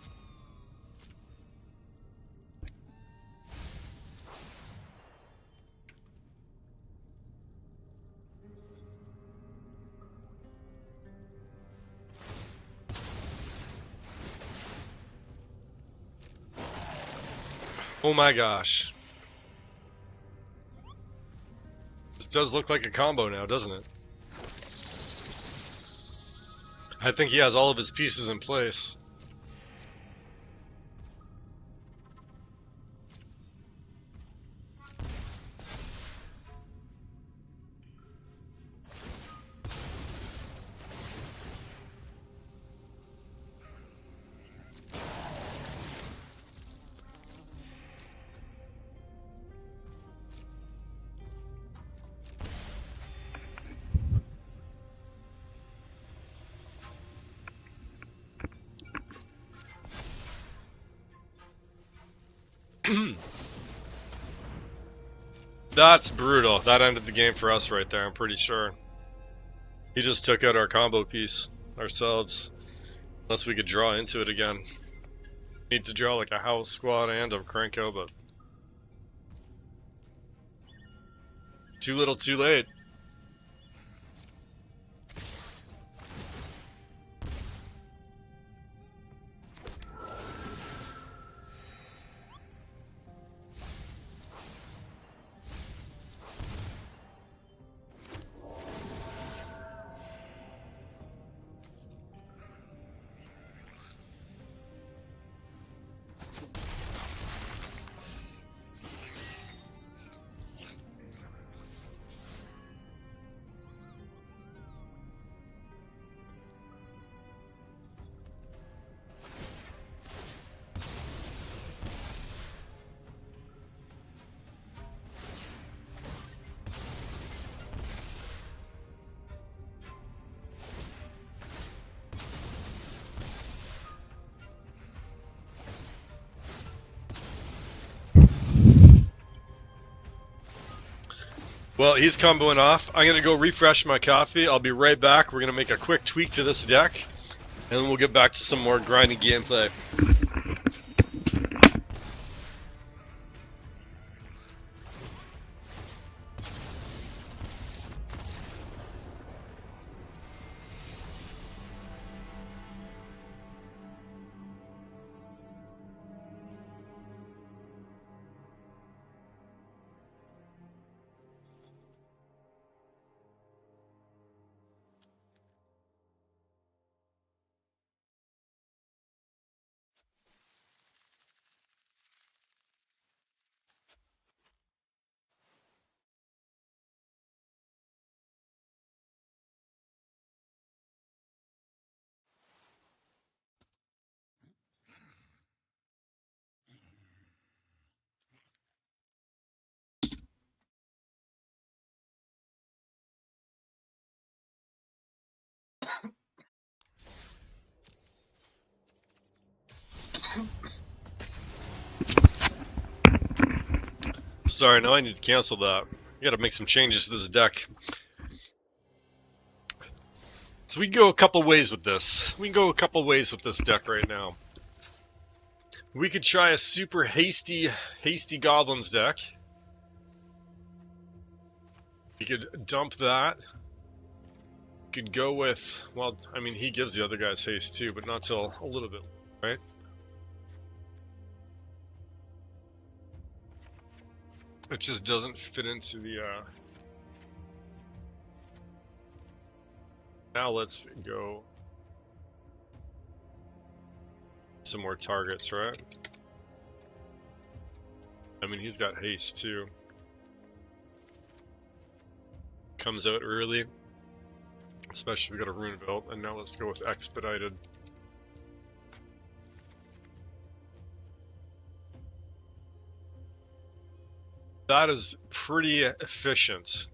Oh my gosh. This does look like a combo now, doesn't it? I think he has all of his pieces in place. That's brutal. That ended the game for us right there, I'm pretty sure. He just took out our combo piece ourselves. Unless we could draw into it again. Need to draw like a house squad and a Cranko, but too little too late. Well, he's comboing off. I'm gonna go refresh my coffee. I'll be right back. We're gonna make a quick tweak to this deck, and then we'll get back to some more grinding gameplay. Sorry, now I need to cancel that. I gotta make some changes to this deck. So we can go a couple ways with this. We can go a couple ways with this deck right now. We could try a super hasty Goblins deck. We could dump that. We could go with, well, I mean, he gives the other guys haste too, but not till a little bit, right? It just doesn't fit into the, Now let's go some more targets, right? I mean, he's got haste too. Comes out early. Especially if we got a rune belt, and now let's go with expedited. That is pretty efficient.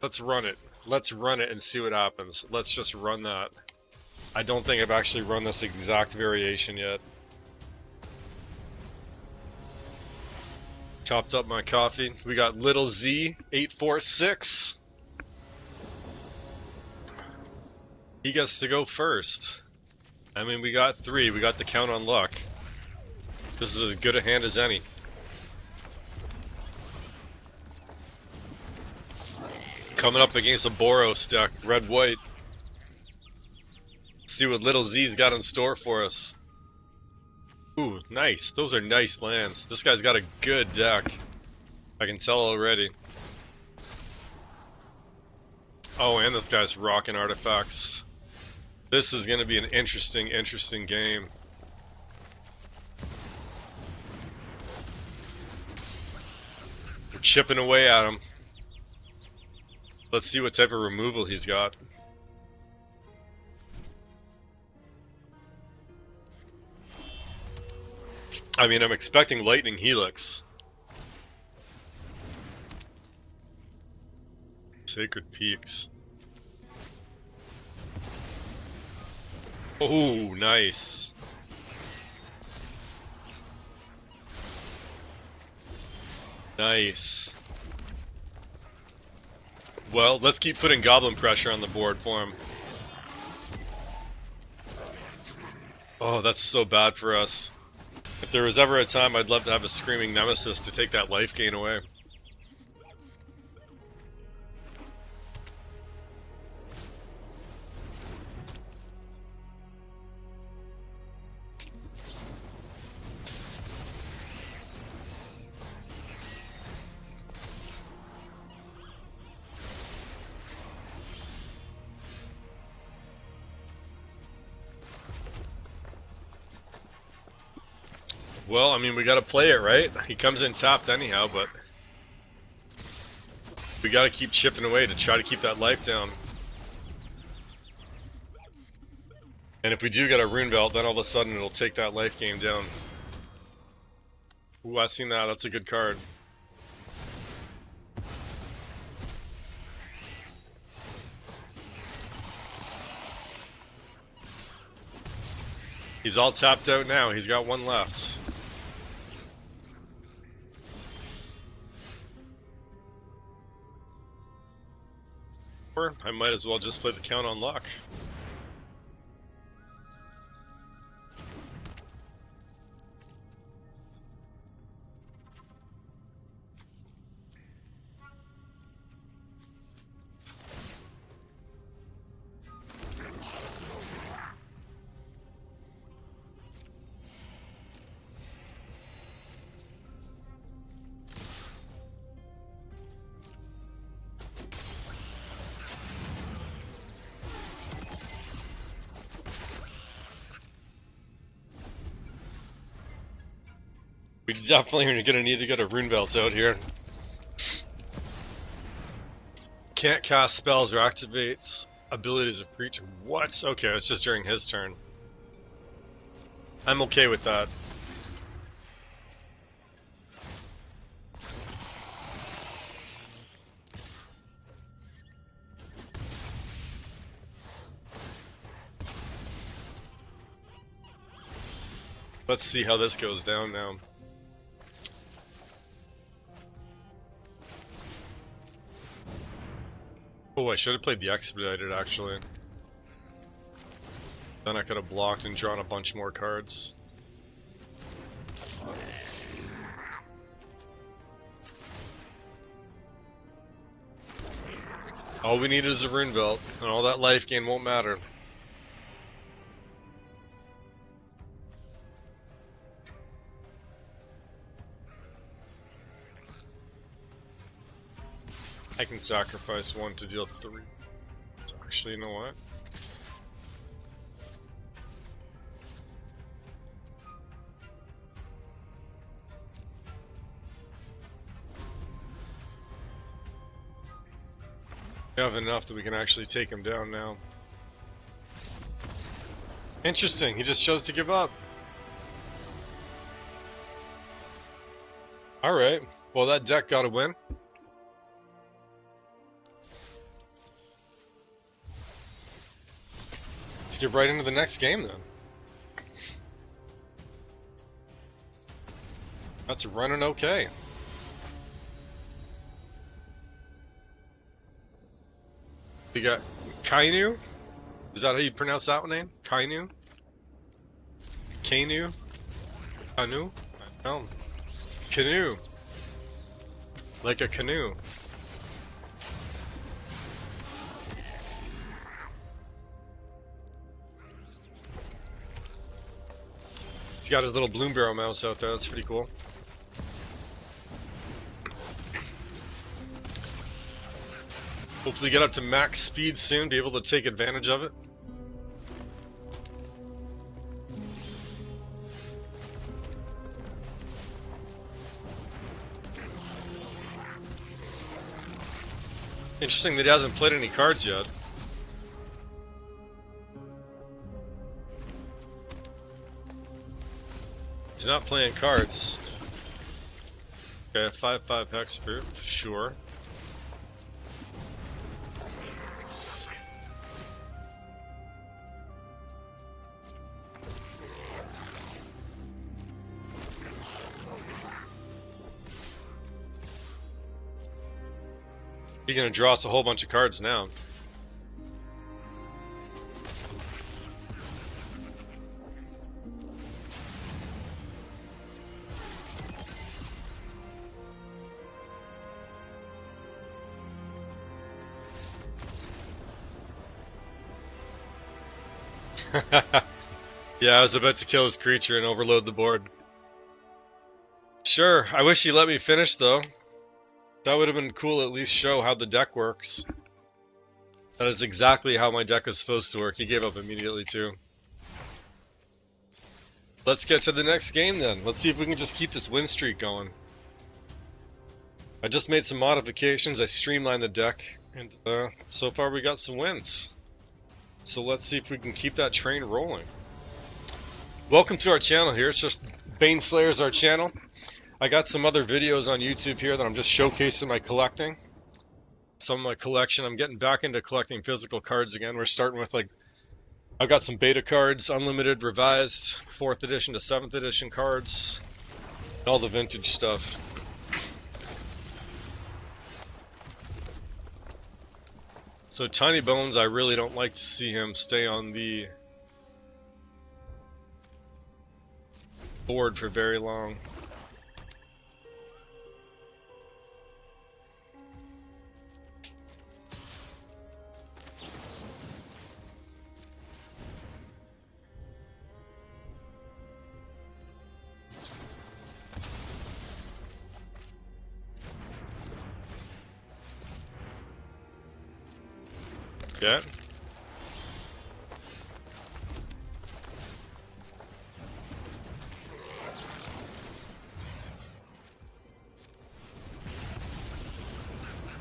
Let's run it. Let's run it and see what happens. Let's just run that. I don't think I've actually run this exact variation yet. Topped up my coffee. We got Little Z 846. He gets to go first. I mean, we got 3. We got the count on luck. This is as good a hand as any. Coming up against a Boros deck, red-white. see what Little Z's got in store for us. Ooh, nice. Those are nice lands. This guy's got a good deck. I can tell already. Oh, and this guy's rocking artifacts. This is going to be an interesting game. We're chipping away at him. Let's see what type of removal he's got. I mean, I'm expecting Lightning Helix. Sacred Peaks. Oh, nice. Nice. Well, let's keep putting goblin pressure on the board for him. Oh, that's so bad for us. If there was ever a time I'd love to have a Screaming Nemesis to take that life gain away. Well, I mean, we gotta play it, right? He comes in tapped anyhow, but we gotta keep chipping away to try to keep that life down. And if we do get a Rune Belt, then all of a sudden it'll take that life game down. Ooh, I seen that. That's a good card. He's all tapped out now. He's got one left. Or I might as well just play the count on luck. We definitely are going to need to get a Rune Belts out here. Can't cast spells or activate abilities of creature. What? Okay, it's just during his turn. I'm okay with that. Let's see how this goes down now. Oh, I should have played the Expedited, actually. Then I could have blocked and drawn a bunch more cards. All we need is a Rune Belt, and all that life gain won't matter. I can sacrifice one to deal 3. Actually, you know what? We have enough that we can actually take him down now. Interesting, he just chose to give up. Alright, well that deck got a win. Let's get right into the next game then. That's running okay. We got Kainu. Is that how you pronounce that name? Kainu? Kainu? Kanu? No. Canoe. Like a canoe. He's got his little Bloom Barrel mouse out there. That's pretty cool. Hopefully get up to max speed soon, be able to take advantage of it. Interesting that he hasn't played any cards yet. He's not playing cards. Okay, 5/5 Hexproof, sure. He's gonna draw us a whole bunch of cards now. Yeah, I was about to kill his creature and overload the board. Sure, I wish he let me finish though. That would have been cool, at least show how the deck works. That is exactly how my deck is supposed to work. He gave up immediately too. Let's get to the next game then. Let's see if we can just keep this win streak going. I just made some modifications, I streamlined the deck, and so far we got some wins. So let's see if we can keep that train rolling. Welcome to our channel here, it's just Baneslayer's our channel. I got some other videos on YouTube here that I'm just showcasing my collecting. Some of my collection, I'm getting back into collecting physical cards again. We're starting with I've got some beta cards, unlimited, revised, 4th edition to 7th edition cards, and all the vintage stuff. So Tiny Bones, I really don't like to see him stay on the board for very long. Yeah.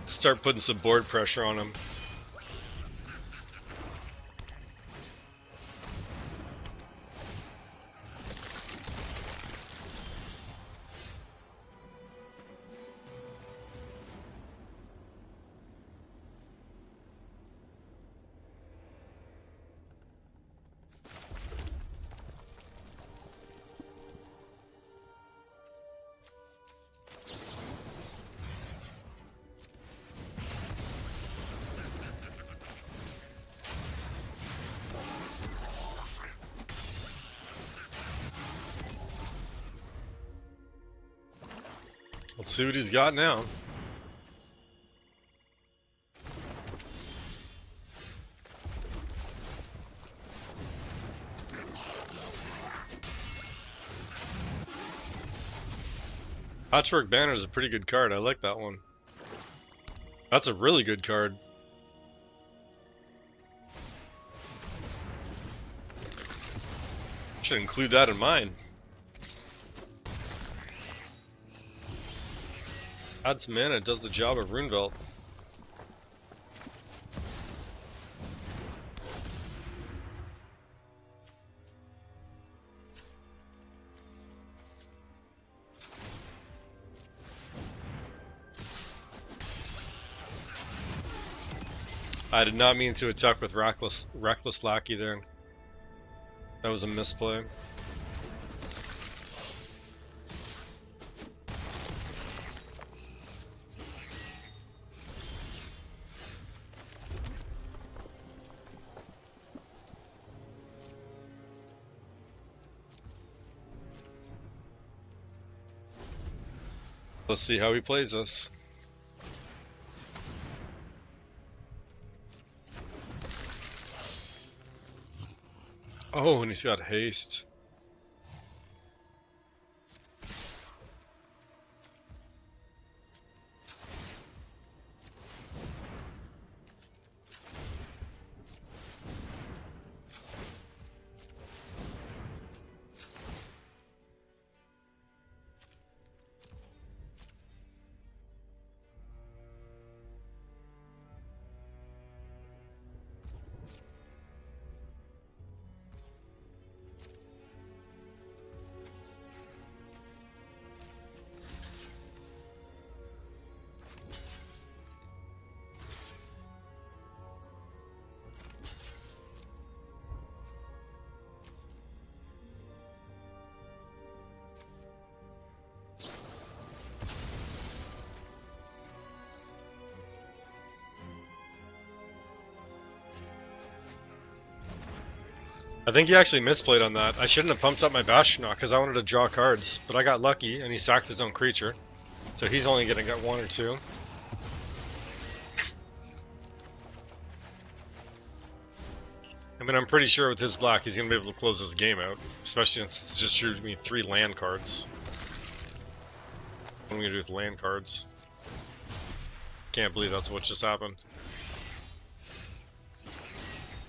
Start putting some board pressure on him. Let's see what he's got now. Patchwork Banner is a pretty good card. I like that one. That's a really good card. Should include that in mine. Adds mana, does the job of Runevelt. I did not mean to attack with Reckless Lackey there. That was a misplay. Let's see how he plays this. Oh, and he's got haste. I think he actually misplayed on that. I shouldn't have pumped up my Bastionok because I wanted to draw cards, but I got lucky and he sacked his own creature. So he's only gonna get 1 or 2. I mean, I'm pretty sure with his black, he's gonna be able to close this game out. Especially since it's just shooting me 3 land cards. What am I gonna do with land cards? Can't believe that's what just happened.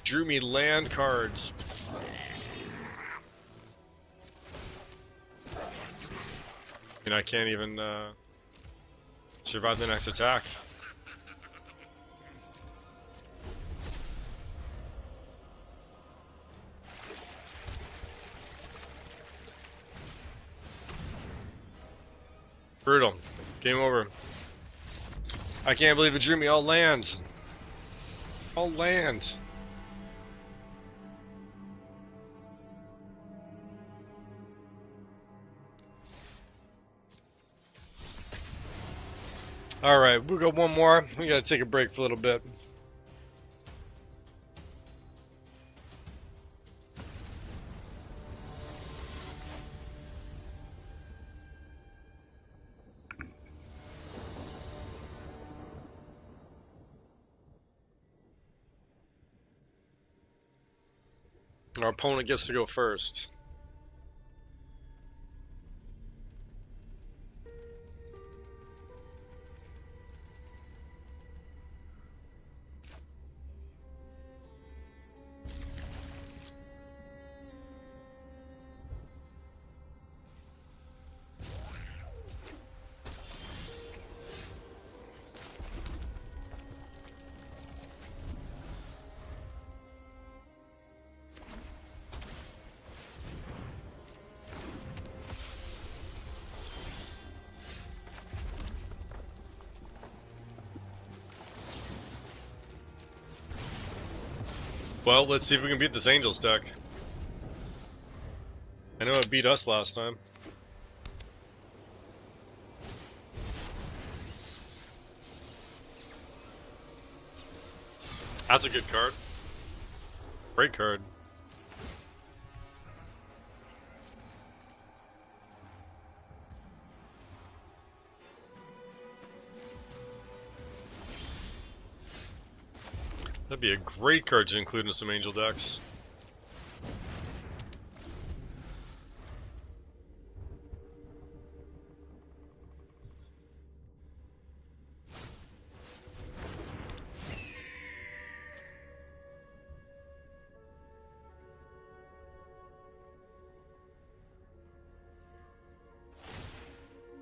Drew me land cards. I mean, I can't even survive the next attack. Brutal. Game over. I can't believe it drew me all land. All land. Alright, we'll go one more. We gotta take a break for a little bit. Our opponent gets to go first. Well, let's see if we can beat this Angels deck. I know it beat us last time. That's a good card. Great card. That'd be a great card to include in some Angel decks.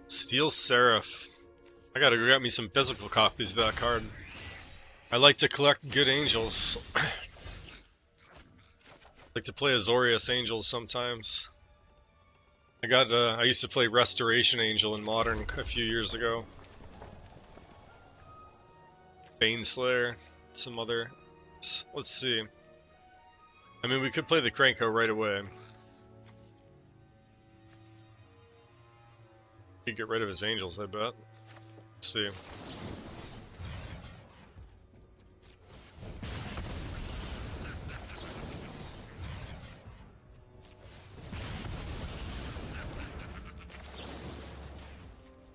Steel Seraph. I gotta go get me some physical copies of that card. I like to collect good angels. Like to play Azorius Angels sometimes. I used to play Restoration Angel in Modern a few years ago. Baneslayer, some other. Let's see. I mean, we could play the Krenko right away. He'd get rid of his angels, I bet. Let's see.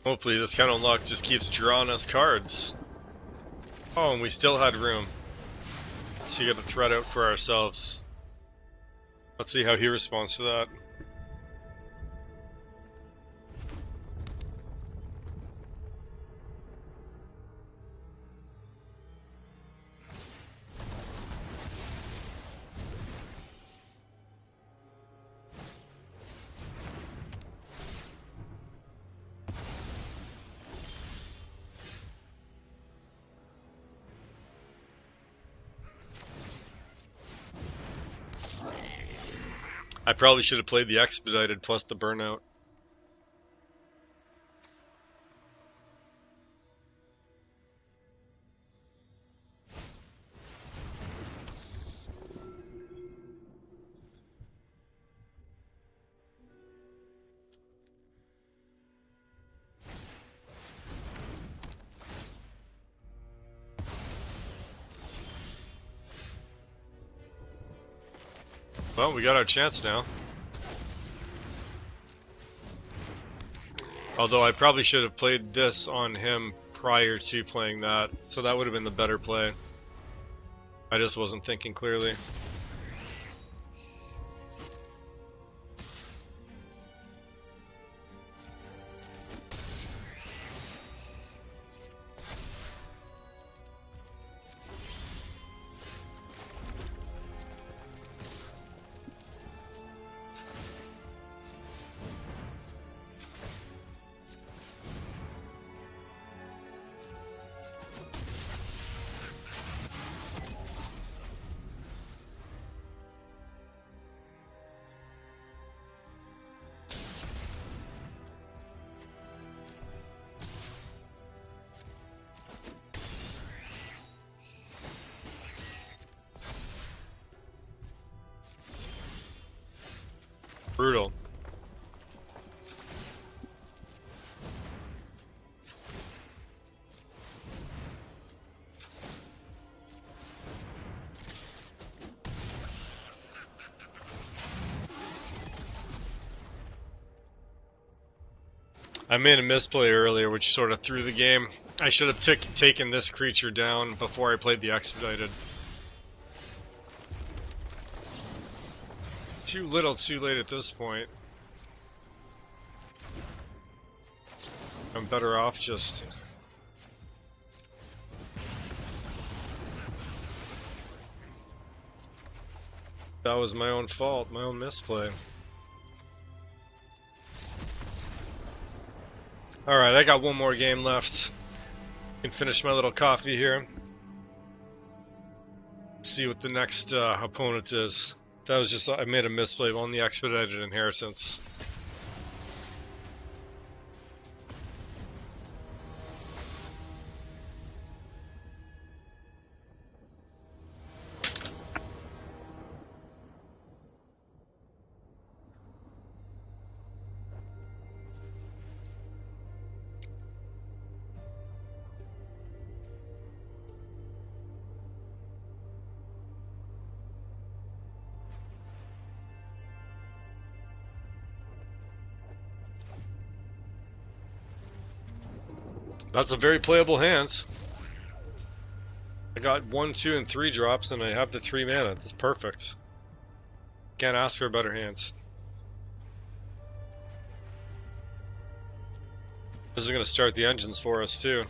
Hopefully this kind of luck just keeps drawing us cards. Oh, and we still had room. So you got the threat out for ourselves. Let's see how he responds to that. I probably should have played the Expedited plus the Burnout. Well, we got our chance now. Although I probably should have played this on him prior to playing that, so that would have been the better play. I just wasn't thinking clearly. Brutal. I made a misplay earlier, which sort of threw the game. I should have taken this creature down before I played the Expedited. Too little, too late at this point. I'm better off just... That was my own fault, my own misplay. Alright, I got one more game left. Can finish my little coffee here. See what the next opponent is. That was just, I made a misplay on the Expedited Inheritance. That's a very playable hand. I got 1, 2, and 3 drops, and I have the 3 mana. That's perfect. Can't ask for better hands. This is going to start the engines for us, too.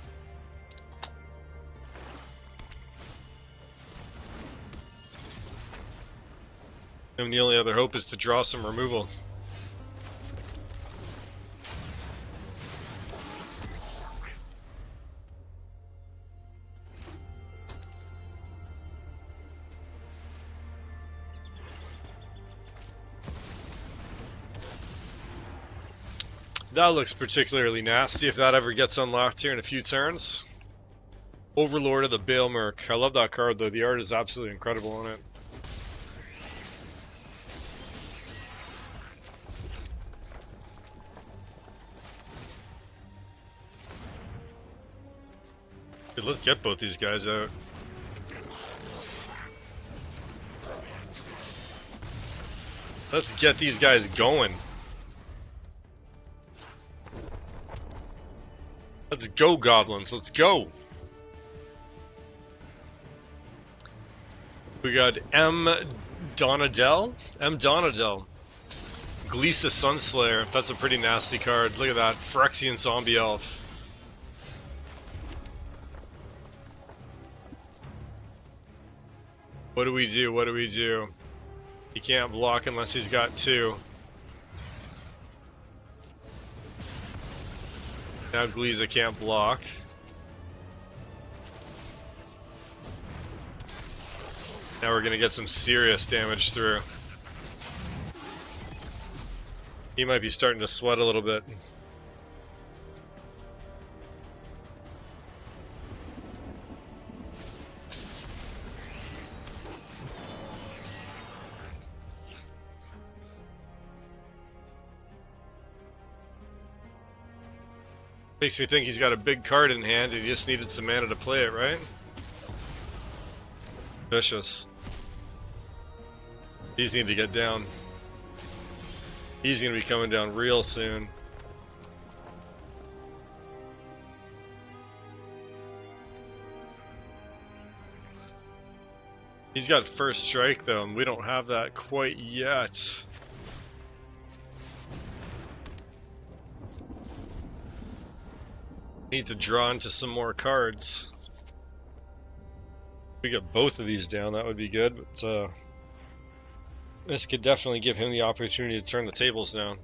And the only other hope is to draw some removal. That looks particularly nasty if that ever gets unlocked here in a few turns. Overlord of the Bale Merc. I love that card though, the art is absolutely incredible on it. Dude, let's get both these guys out. Let's get these guys going. Let's go, Goblins. Let's go. We got M. Donadel. Gleesa Sunslayer. That's a pretty nasty card. Look at that. Phyrexian Zombie Elf. What do we do? What do we do? He can't block unless he's got 2. Now Gleesa can't block. Now we're gonna get some serious damage through. He might be starting to sweat a little bit. Makes me think he's got a big card in hand and he just needed some mana to play it, right? Vicious. These need to get down. He's gonna be coming down real soon. He's got first strike though, and we don't have that quite yet. Need to draw into some more cards. If we get both of these down, that would be good, but this could definitely give him the opportunity to turn the tables down.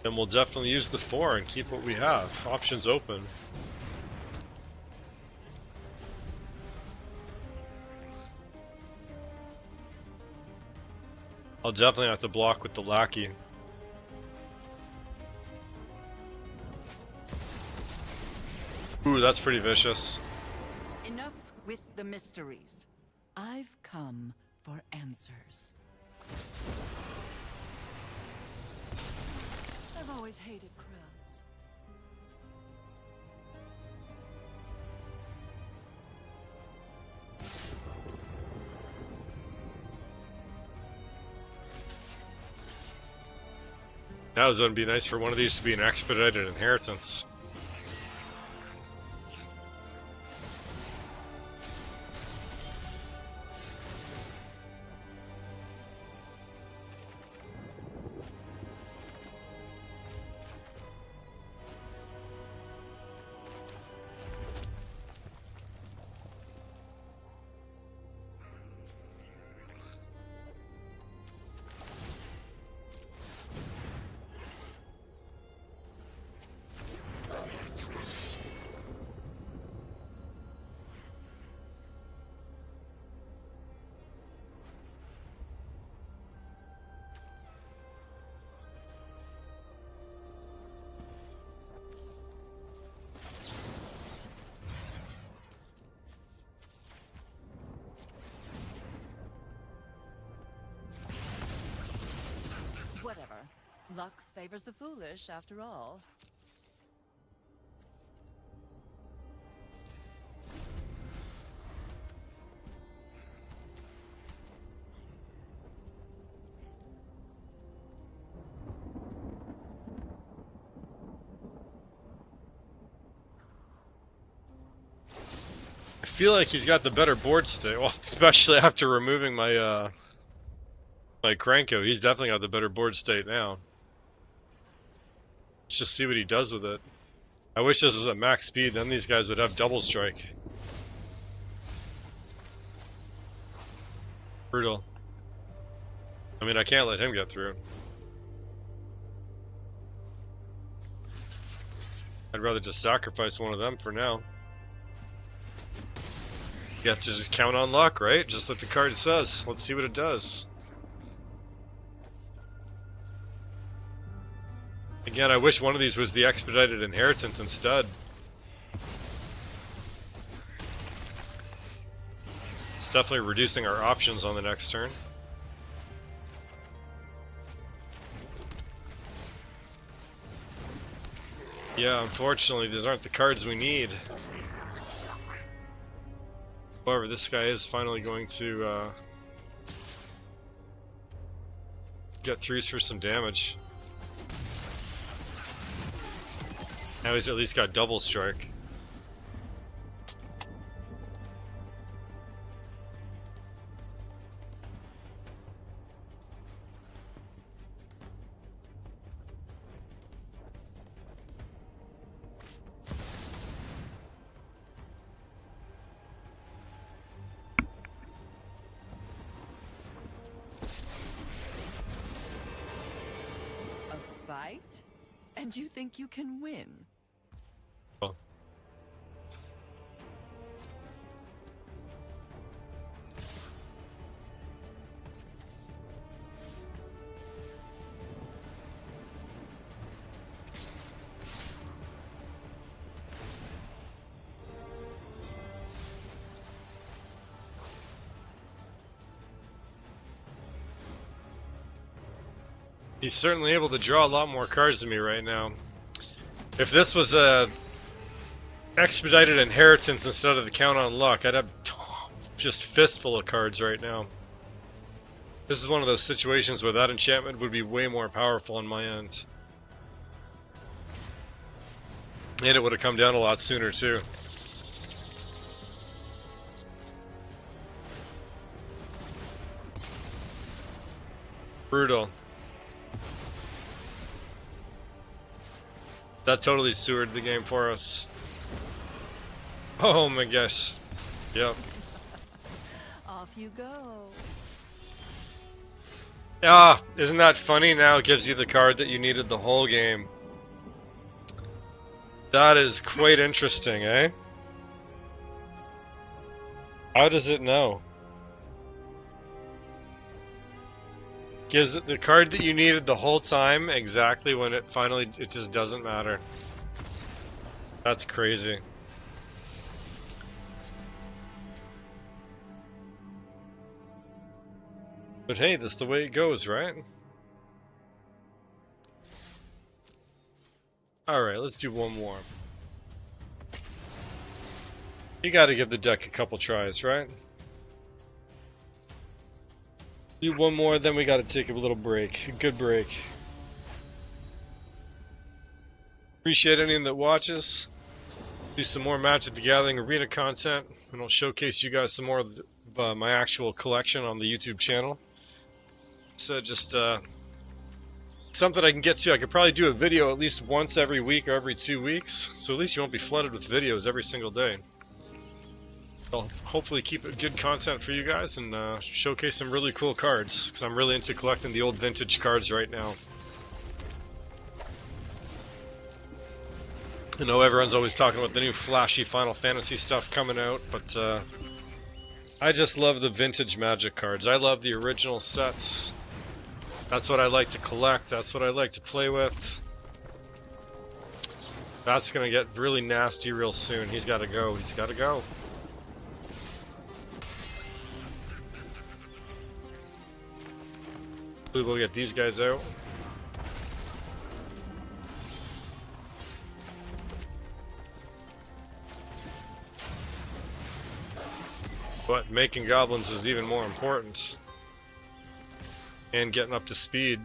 Then we'll definitely use the 4 and keep what we have. Options open. I'll definitely have to block with the lackey. Ooh, that's pretty vicious. Enough with the mysteries. I've come for answers. I've always hated crowds. That was gonna be nice for one of these to be an expedited inheritance. Whatever. Luck favors the foolish, after all. I feel like he's got the better board state, well, especially after removing my my Cranko. He's definitely got the better board state now. Let's just see what he does with it. I wish this was at max speed, then these guys would have double strike. Brutal. I mean, I can't let him get through. I'd rather just sacrifice one of them for now. You have to just count on luck, right? Just like the card says. Let's see what it does. Again, I wish one of these was the expedited inheritance instead. It's definitely reducing our options on the next turn. Yeah, unfortunately, these aren't the cards we need. However, this guy is finally going to get throughs for some damage. Now he's at least got double strike. A fight? And you think you can win? Oh. He's certainly able to draw a lot more cards than me right now. If this was a expedited inheritance instead of the count on luck, I'd have just fistful of cards right now. This is one of those situations where that enchantment would be way more powerful on my end. And it would have come down a lot sooner too. Brutal. That totally sewered the game for us. Oh my gosh. Yep. Off you go. Ah, isn't that funny? Now it gives you the card that you needed the whole game. That is quite interesting, eh? How does it know? Gives it the card that you needed the whole time exactly when it finally, it just doesn't matter. That's crazy. But hey, that's the way it goes, right? Alright, let's do one more. You gotta give the deck a couple tries, right? Do one more, then we gotta take a little break. A good break. Appreciate anyone that watches. Do some more Magic the Gathering Arena content, and I'll showcase you guys some more of my actual collection on the YouTube channel. So just something I can get to. I could probably do a video at least once every week or every 2 weeks, so at least you won't be flooded with videos every single day. I'll hopefully keep it good content for you guys and showcase some really cool cards, because I'm really into collecting the old vintage cards right now. I know everyone's always talking about the new flashy Final Fantasy stuff coming out, but I just love the vintage Magic cards. I love the original sets. That's what I like to collect, that's what I like to play with. That's gonna get really nasty real soon. He's gotta go, he's gotta go. We'll get these guys out. But making goblins is even more important. And getting up to speed.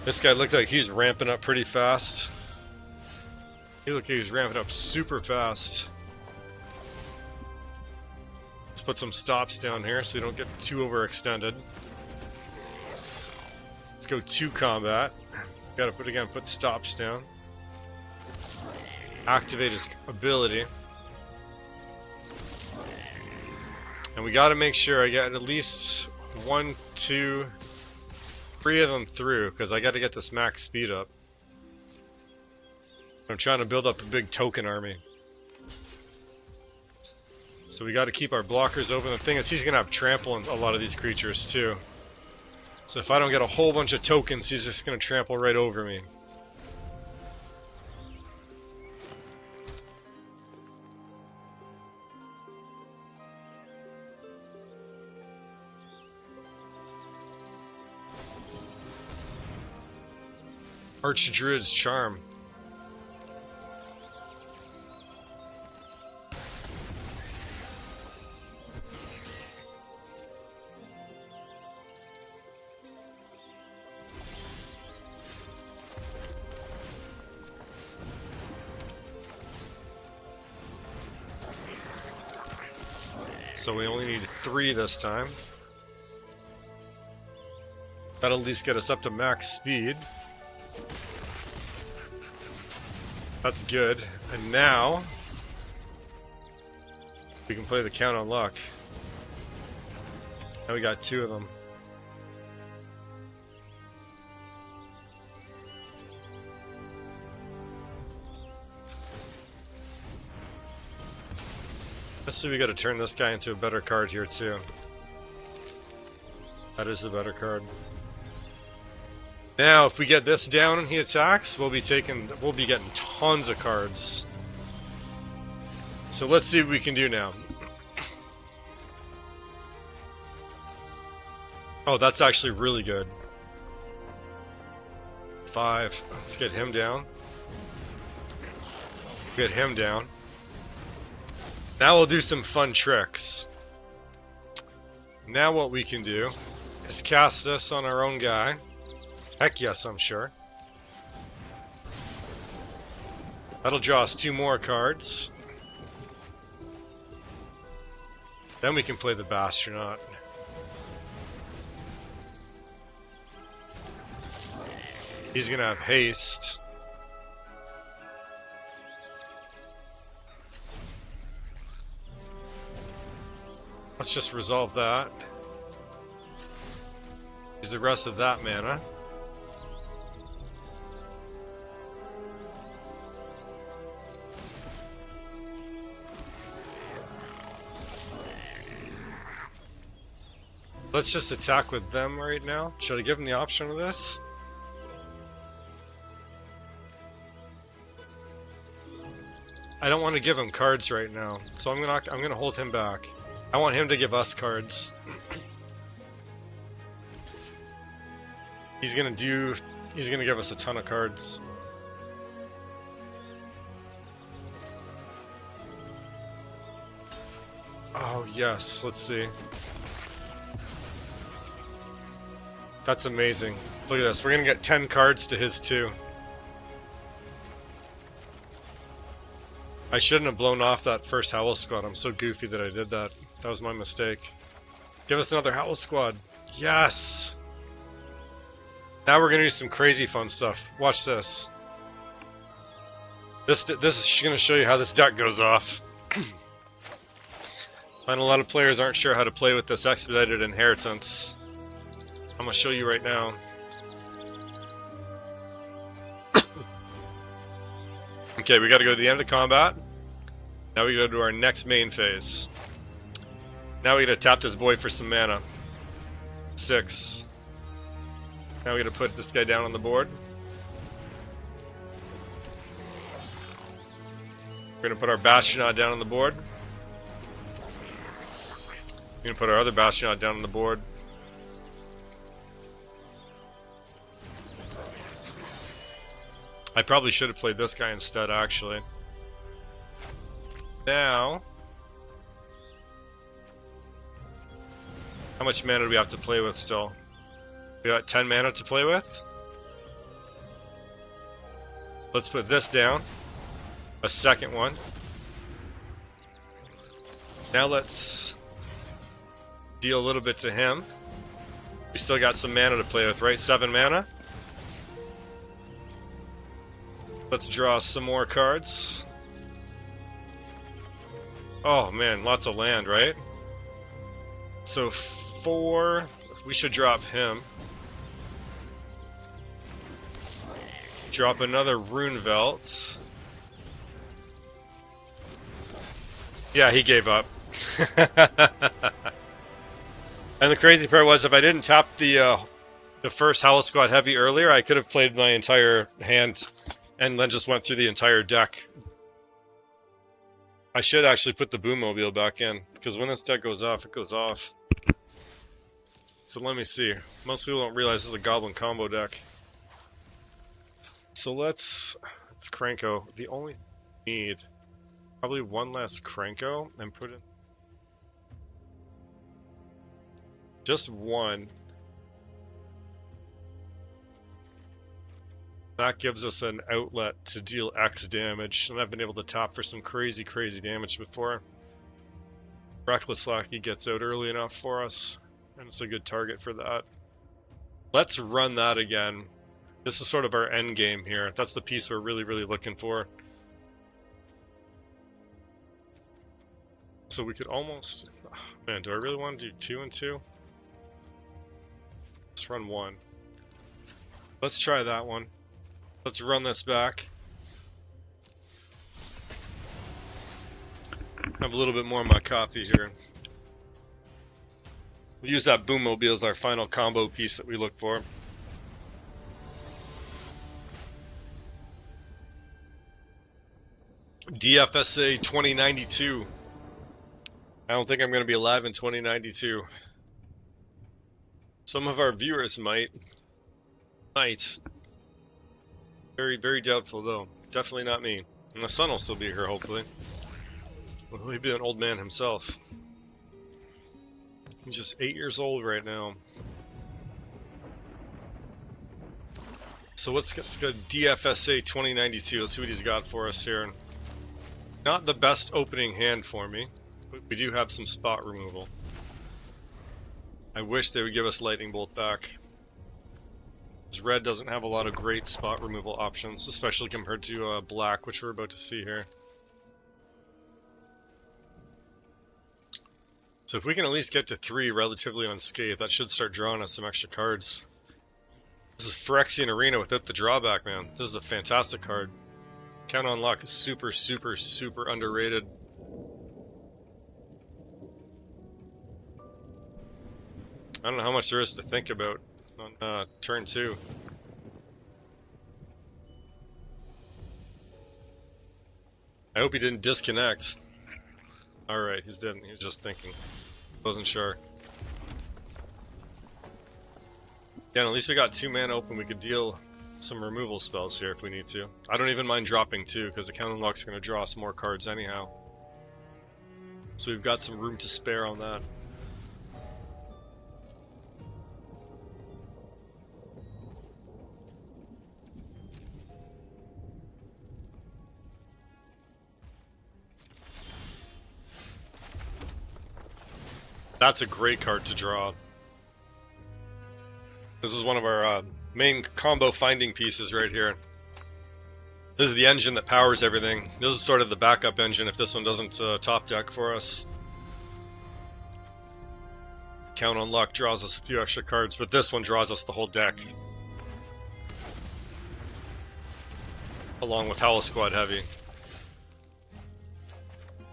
This guy looks like he's ramping up pretty fast. He looked like he's ramping up super fast. Let's put some stops down here so we don't get too overextended. Let's go to combat. Gotta put stops down. Activate his ability. And we gotta make sure I get at least 1, 2, 3 of them through, because I gotta get this max speed up. I'm trying to build up a big token army. So we gotta keep our blockers open. The thing is, he's gonna have trample on a lot of these creatures too. So if I don't get a whole bunch of tokens, he's just going to trample right over me. Archdruid's Charm. So we only need 3 this time. That'll at least get us up to max speed. That's good. And now we can play the count on luck. Now we got 2 of them. Let's see, we gotta turn this guy into a better card here too. That is the better card. Now, if we get this down and he attacks, we'll be getting tons of cards. So let's see what we can do now. Oh, that's actually really good. 5. Let's get him down. Get him down. Now we'll do some fun tricks. Now what we can do is cast this on our own guy. Heck yes, I'm sure. That'll draw us 2 more cards. Then we can play the Bastronaut. He's gonna have haste. Let's just resolve that. Use the rest of that mana. Let's just attack with them right now. Should I give him the option of this? I don't want to give him cards right now, so I'm gonna hold him back. I want him to give us cards. He's gonna give us a ton of cards. Oh yes, let's see. That's amazing. Look at this, we're gonna get 10 cards to his 2. I shouldn't have blown off that first Howl Squad. I'm so goofy that I did that. That was my mistake. Give us another Howl Squad. Yes! Now we're gonna do some crazy fun stuff. Watch this. This is gonna show you how this deck goes off. I know a lot of players aren't sure how to play with this Expedited Inheritance. I'm gonna show you right now. Okay, we gotta go to the end of combat. Now we gotta do our next main phase. Now we gotta tap this boy for some mana. 6. Now we gotta put this guy down on the board. We're gonna put our Bastronaut down on the board. We're gonna put our other Bastronaut down on the board. I probably should have played this guy instead, actually. Now, how much mana do we have to play with still? We got 10 mana to play with. Let's put this down. A second one. Now let's deal a little bit to him. We still got some mana to play with, right? 7 mana. Let's draw some more cards. Oh man, lots of land, right? So 4, we should drop him. Drop another Runevelt. Yeah, he gave up. And the crazy part was, if I didn't tap the first Howl Squad Heavy earlier, I could have played my entire hand and then just went through the entire deck. I should actually put the Boommobile back in, because when this deck goes off, it goes off. So let me see. Most people don't realize this is a Goblin combo deck. So let's Cranko. The only thing we need, probably one less Cranko, and put in just one. That gives us an outlet to deal X damage, and I've been able to tap for some crazy damage before. Reckless Lackey gets out early enough for us, and it's a good target for that. Let's run that again. This is sort of our end game here. That's the piece we're really looking for. So we could almost... Oh, man, do I really want to do 2 and 2? Let's run 1. Let's try that one. Let's run this back. Have a little bit more of my coffee here. We'll use that Boommobile as our final combo piece that we look for. DFSA 2092. I don't think I'm going to be alive in 2092. Some of our viewers might. Very, very doubtful, though. Definitely not me. And the son will still be here, hopefully. Well, he'll be an old man himself. He's just 8 years old right now. So let's go DFSA 2092. Let's see what he's got for us here. Not the best opening hand for me, but we do have some spot removal. I wish they would give us Lightning Bolt back. Because red doesn't have a lot of great spot removal options, especially compared to black, which we're about to see here. So if we can at least get to 3 relatively unscathed, that should start drawing us some extra cards. This is Phyrexian Arena without the drawback, man. This is a fantastic card. Count on Luck is super, super, super underrated. I don't know how much there is to think about on turn 2. I hope he didn't disconnect. Alright, he didn't. He was just thinking. Wasn't sure. Yeah, and at least we got 2 mana open. We could deal some removal spells here if we need to. I don't even mind dropping 2 because the Count Unlock's going to draw us more cards anyhow. So we've got some room to spare on that. That's a great card to draw. This is one of our main combo finding pieces right here. This is the engine that powers everything. This is sort of the backup engine if this one doesn't top deck for us. Count on Luck draws us a few extra cards, but this one draws us the whole deck. Along with Howl Squad Heavy.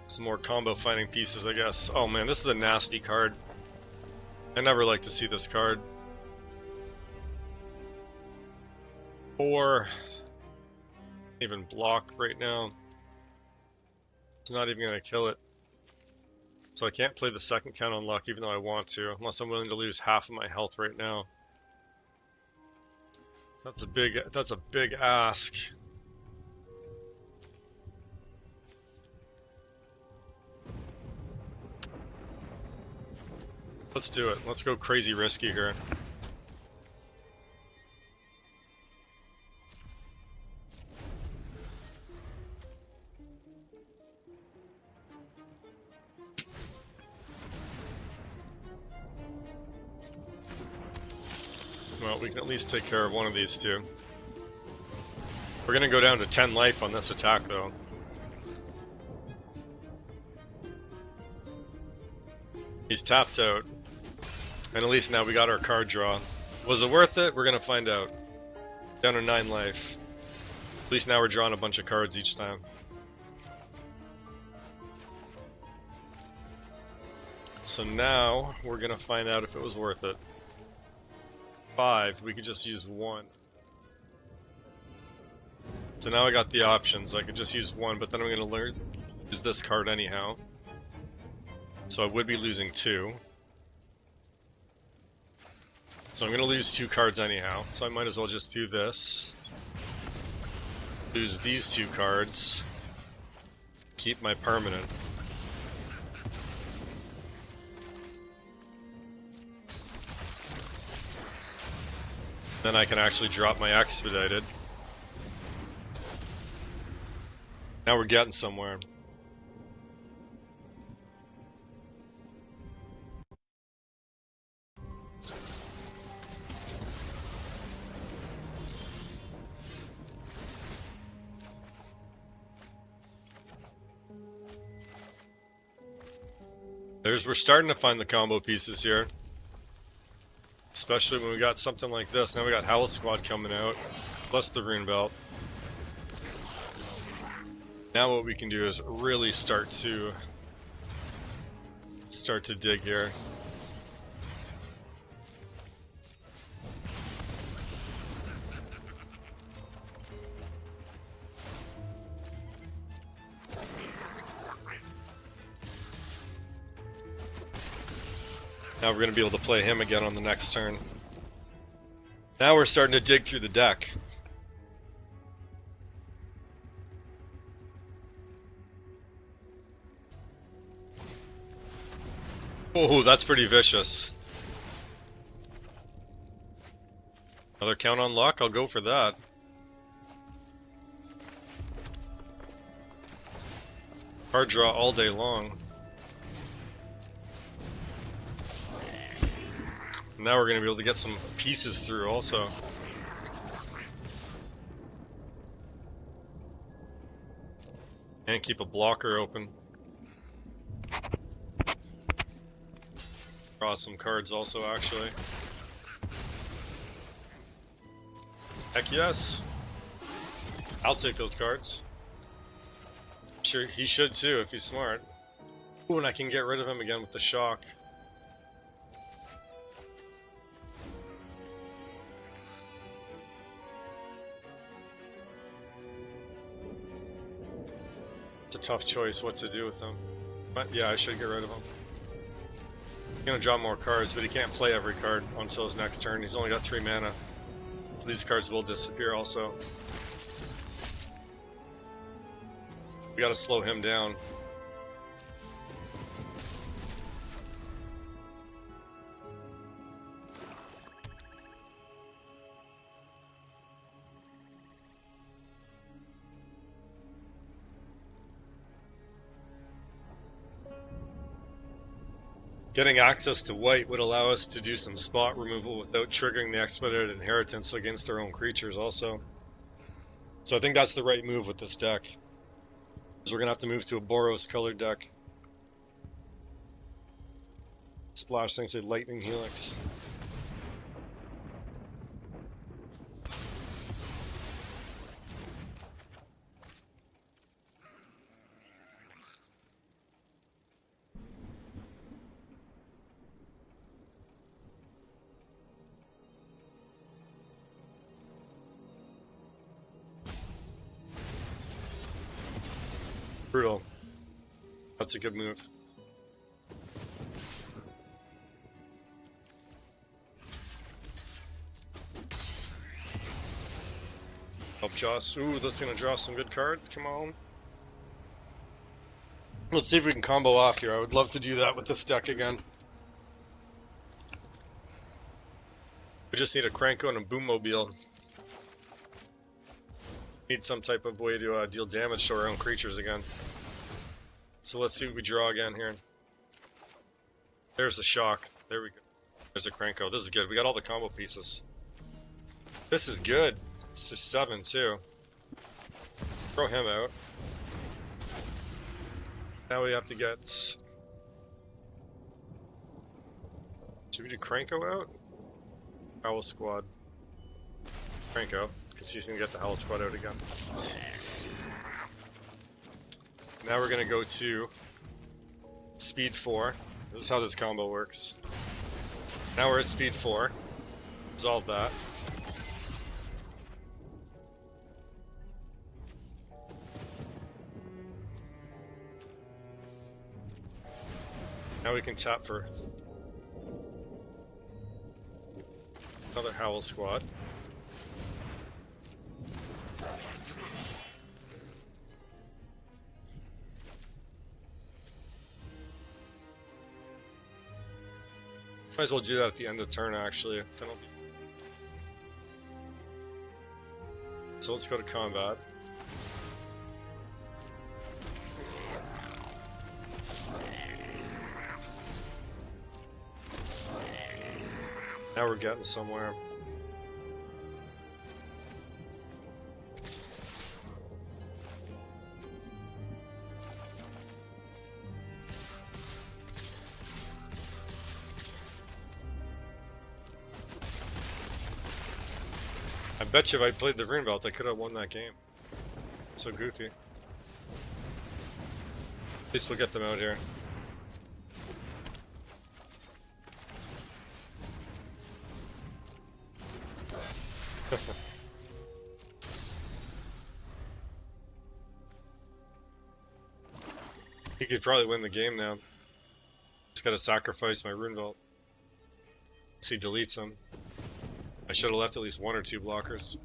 Some more combo finding pieces, I guess. Oh man, this is a nasty card. I never like to see this card. 4. Even block right now. It's not even going to kill it. So I can't play the second Count on Luck even though I want to, unless I'm willing to lose half of my health right now. That's a big ask. Let's do it. Let's go crazy risky here. Well, we can at least take care of one of these 2. We're going to go down to 10 life on this attack, though. He's tapped out. And at least now we got our card draw. Was it worth it? We're going to find out. Down to 9 life. At least now we're drawing a bunch of cards each time. So now we're going to find out if it was worth it. 5, we could just use 1. So now I got the options. I could just use 1, but then I'm going to use this card anyhow. So I would be losing 2. So I'm going to lose 2 cards anyhow. So I might as well just do this. Lose these 2 cards. Keep my permanent. Then I can actually drop my Expedited. Now we're getting somewhere. We're starting to find the combo pieces here. Especially when we got something like this. Now we got Howl Squad coming out, plus the Rune Belt. Now what we can do is really start to dig here. Now we're going to be able to play him again on the next turn. Now we're starting to dig through the deck. Oh, that's pretty vicious. Another count on luck? I'll go for that. Card draw all day long. Now we're going to be able to get some pieces through also. And keep a blocker open. Draw some cards also, actually. Heck yes! I'll take those cards. Sure, he should too if he's smart. Ooh, and I can get rid of him again with the shock. It's a tough choice what to do with him. But yeah, I should get rid of him. He's gonna draw more cards, but he can't play every card until his next turn. He's only got 3 mana. So these cards will disappear also. We gotta slow him down. Getting access to white would allow us to do some spot removal without triggering the expedited inheritance against their own creatures also. So I think that's the right move with this deck. Because we're going to have to move to a Boros colored deck. Splash things like Lightning Helix. Brutal. That's a good move. Help Joss. Ooh, that's gonna draw some good cards. Come on. Let's see if we can combo off here. I would love to do that with this deck again. We just need a Cranko and a Boommobile. Need some type of way to deal damage to our own creatures again. So let's see what we draw again here. There's the shock. There we go. There's a Cranko. This is good. We got all the combo pieces. This is good. This is 7 too. Throw him out. Now we have to get... Should we do Cranko out? Owl Squad. Cranko. Because he's going to get the Howl Squad out again. Now we're going to go to Speed 4. This is how this combo works. Now we're at Speed 4. Resolve that. Now we can tap for another Howl Squad. Might as well do that at the end of turn, actually. So let's go to combat. Now we're getting somewhere. I bet you if I played the Rune Belt, I could have won that game. So goofy. At least we'll get them out here. He could probably win the game now. Just gotta sacrifice my Rune Vault. unless he deletes them. I should have left at least 1 or 2 blockers.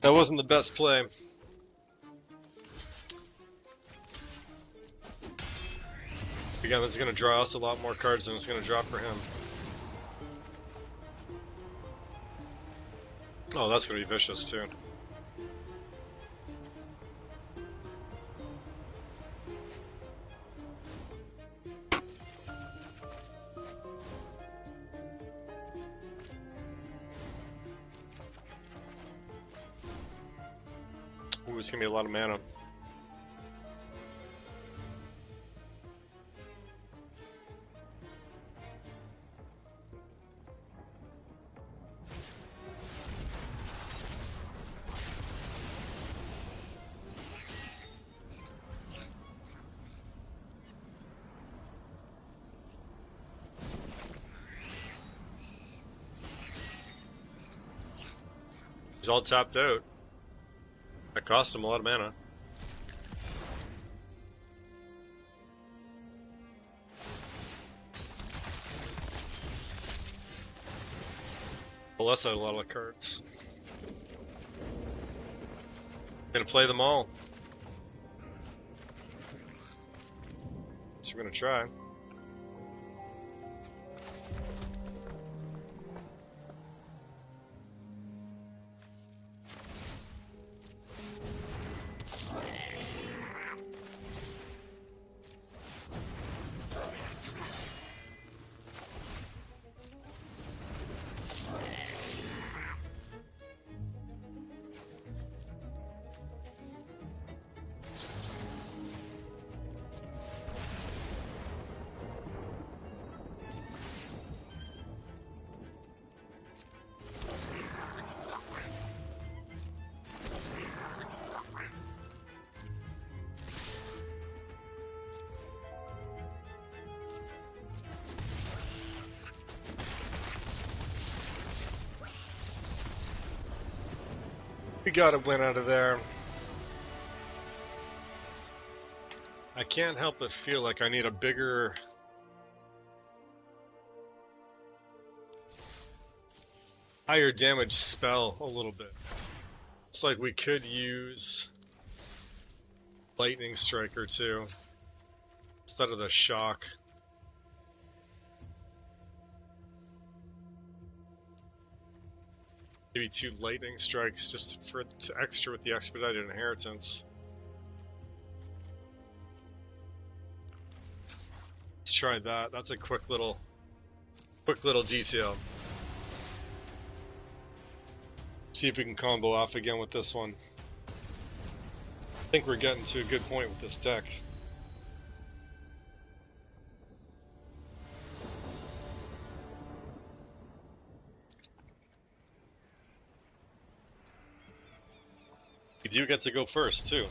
That wasn't the best play. Again, this is going to draw us a lot more cards than it's going to drop for him. Oh, that's going to be vicious too. Ooh, it's going to be a lot of mana. He's all tapped out. That cost him a lot of mana. Well, that's a lot of cards. Gonna play them all. So we're gonna try. We gotta win out of there. I can't help but feel like I need a bigger... higher damage spell a little bit. It's like we could use Lightning Strike or 2 instead of the Shock. Maybe 2 Lightning Strikes just for extra with the Expedited Inheritance. Let's try that. That's a quick little detail. See if we can combo off again with this one. I think we're getting to a good point with this deck. You do get to go first, too.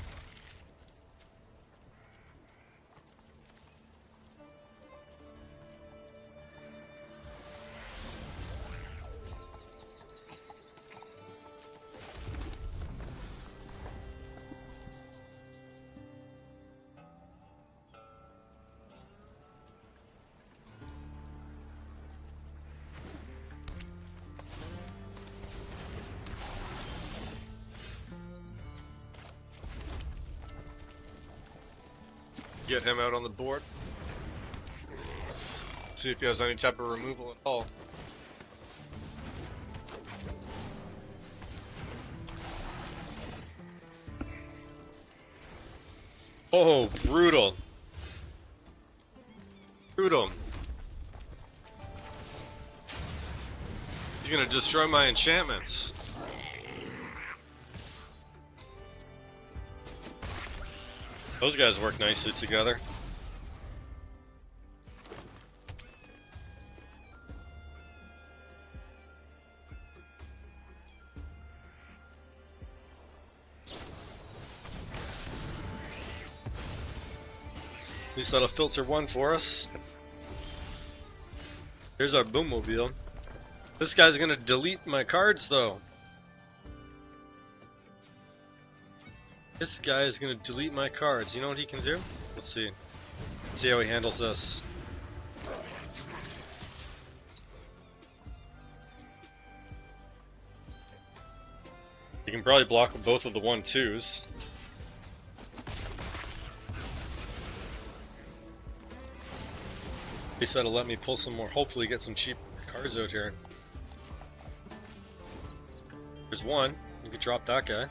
Get him out on the board. See if he has any type of removal at all. Oh, brutal. Brutal. He's gonna destroy my enchantments. Those guys work nicely together. At least that'll filter 1 for us. Here's our Boommobile. This guy's gonna delete my cards though. This guy is going to delete my cards. You know what he can do? Let's see. Let's see how he handles this. probably block both of the 1/2s. He said to let me pull some more, hopefully get some cheap cards out here. There's one. You could drop that guy.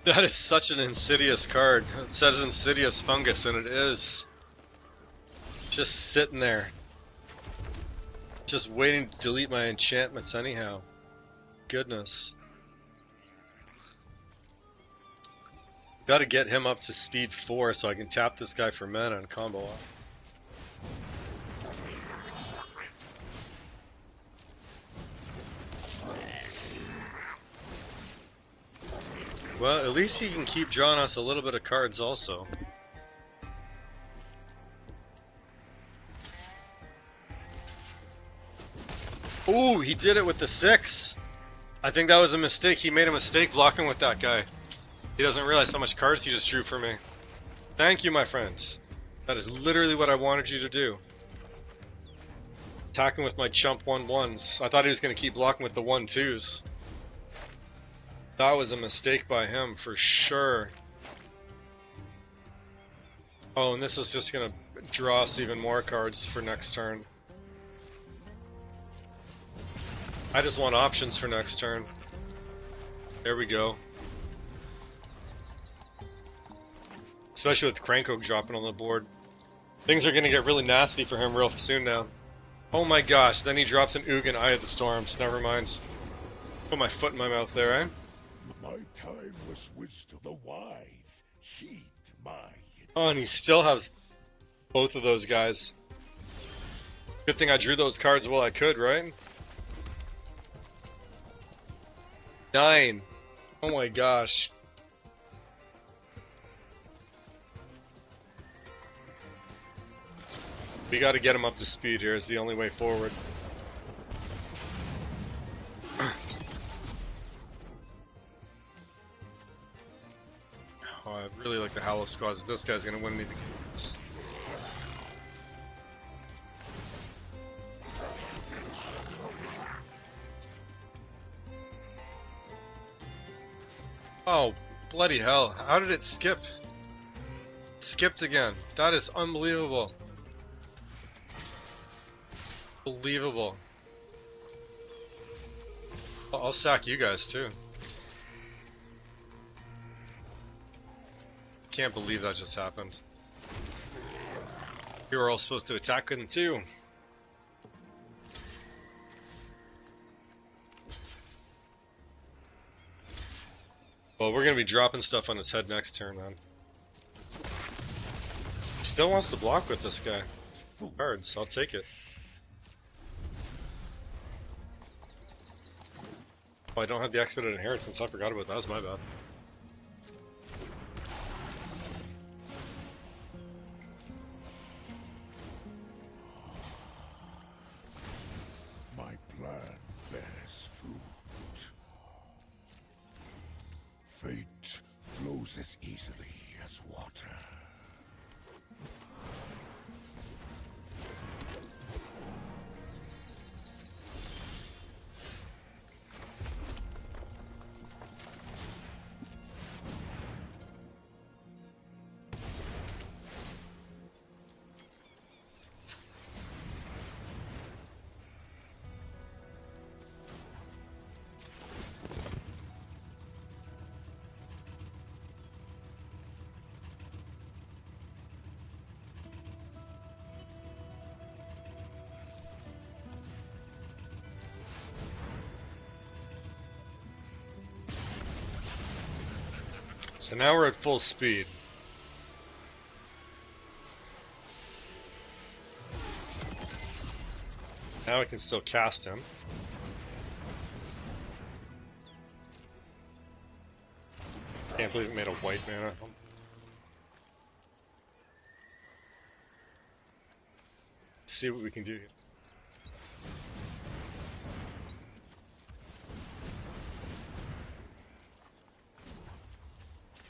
That is such an insidious card. It says insidious fungus, and it is. Just sitting there. Just waiting to delete my enchantments anyhow. Goodness. Gotta get him up to speed 4 so I can tap this guy for mana and combo up. Well, at least he can keep drawing us a little bit of cards also. Ooh, he did it with the 6! I think that was a mistake. He made a mistake blocking with that guy. He doesn't realize how much cards he just drew for me. Thank you, my friend. That is literally what I wanted you to do. Attacking with my chump 1/1s. I thought he was going to keep blocking with the 1/2s. That was a mistake by him, for sure. Oh, and this is just going to draw us even more cards for next turn. I just want options for next turn. There we go. Especially with Cranko dropping on the board. Things are going to get really nasty for him real soon now. Oh my gosh, then he drops an Ugin Eye of the Storms. Never mind. Put my foot in my mouth there, eh? My time was switched to the wise. Heed my... Oh, and he still has both of those guys. Good thing I drew those cards while I could, right? 9. Oh my gosh. We gotta get him up to speed here. It's the only way forward. Oh, I really like the Hallow Squads. This guy's gonna win me the games. Oh, bloody hell. How did it skip? It skipped again. That is unbelievable. Unbelievable. I'll sack you guys too. Can't believe that just happened. You were all supposed to attack him too. Well, we're gonna be dropping stuff on his head next turn, man. He still wants to block with this guy. Cards, I'll take it. Oh, I don't have the Expedited Inheritance. I forgot about that. That's my bad. My plan bears fruit. Fate flows as easily as water. So now we're at full speed. Now I can still cast him. Can't believe it made a white mana. Let's see what we can do here.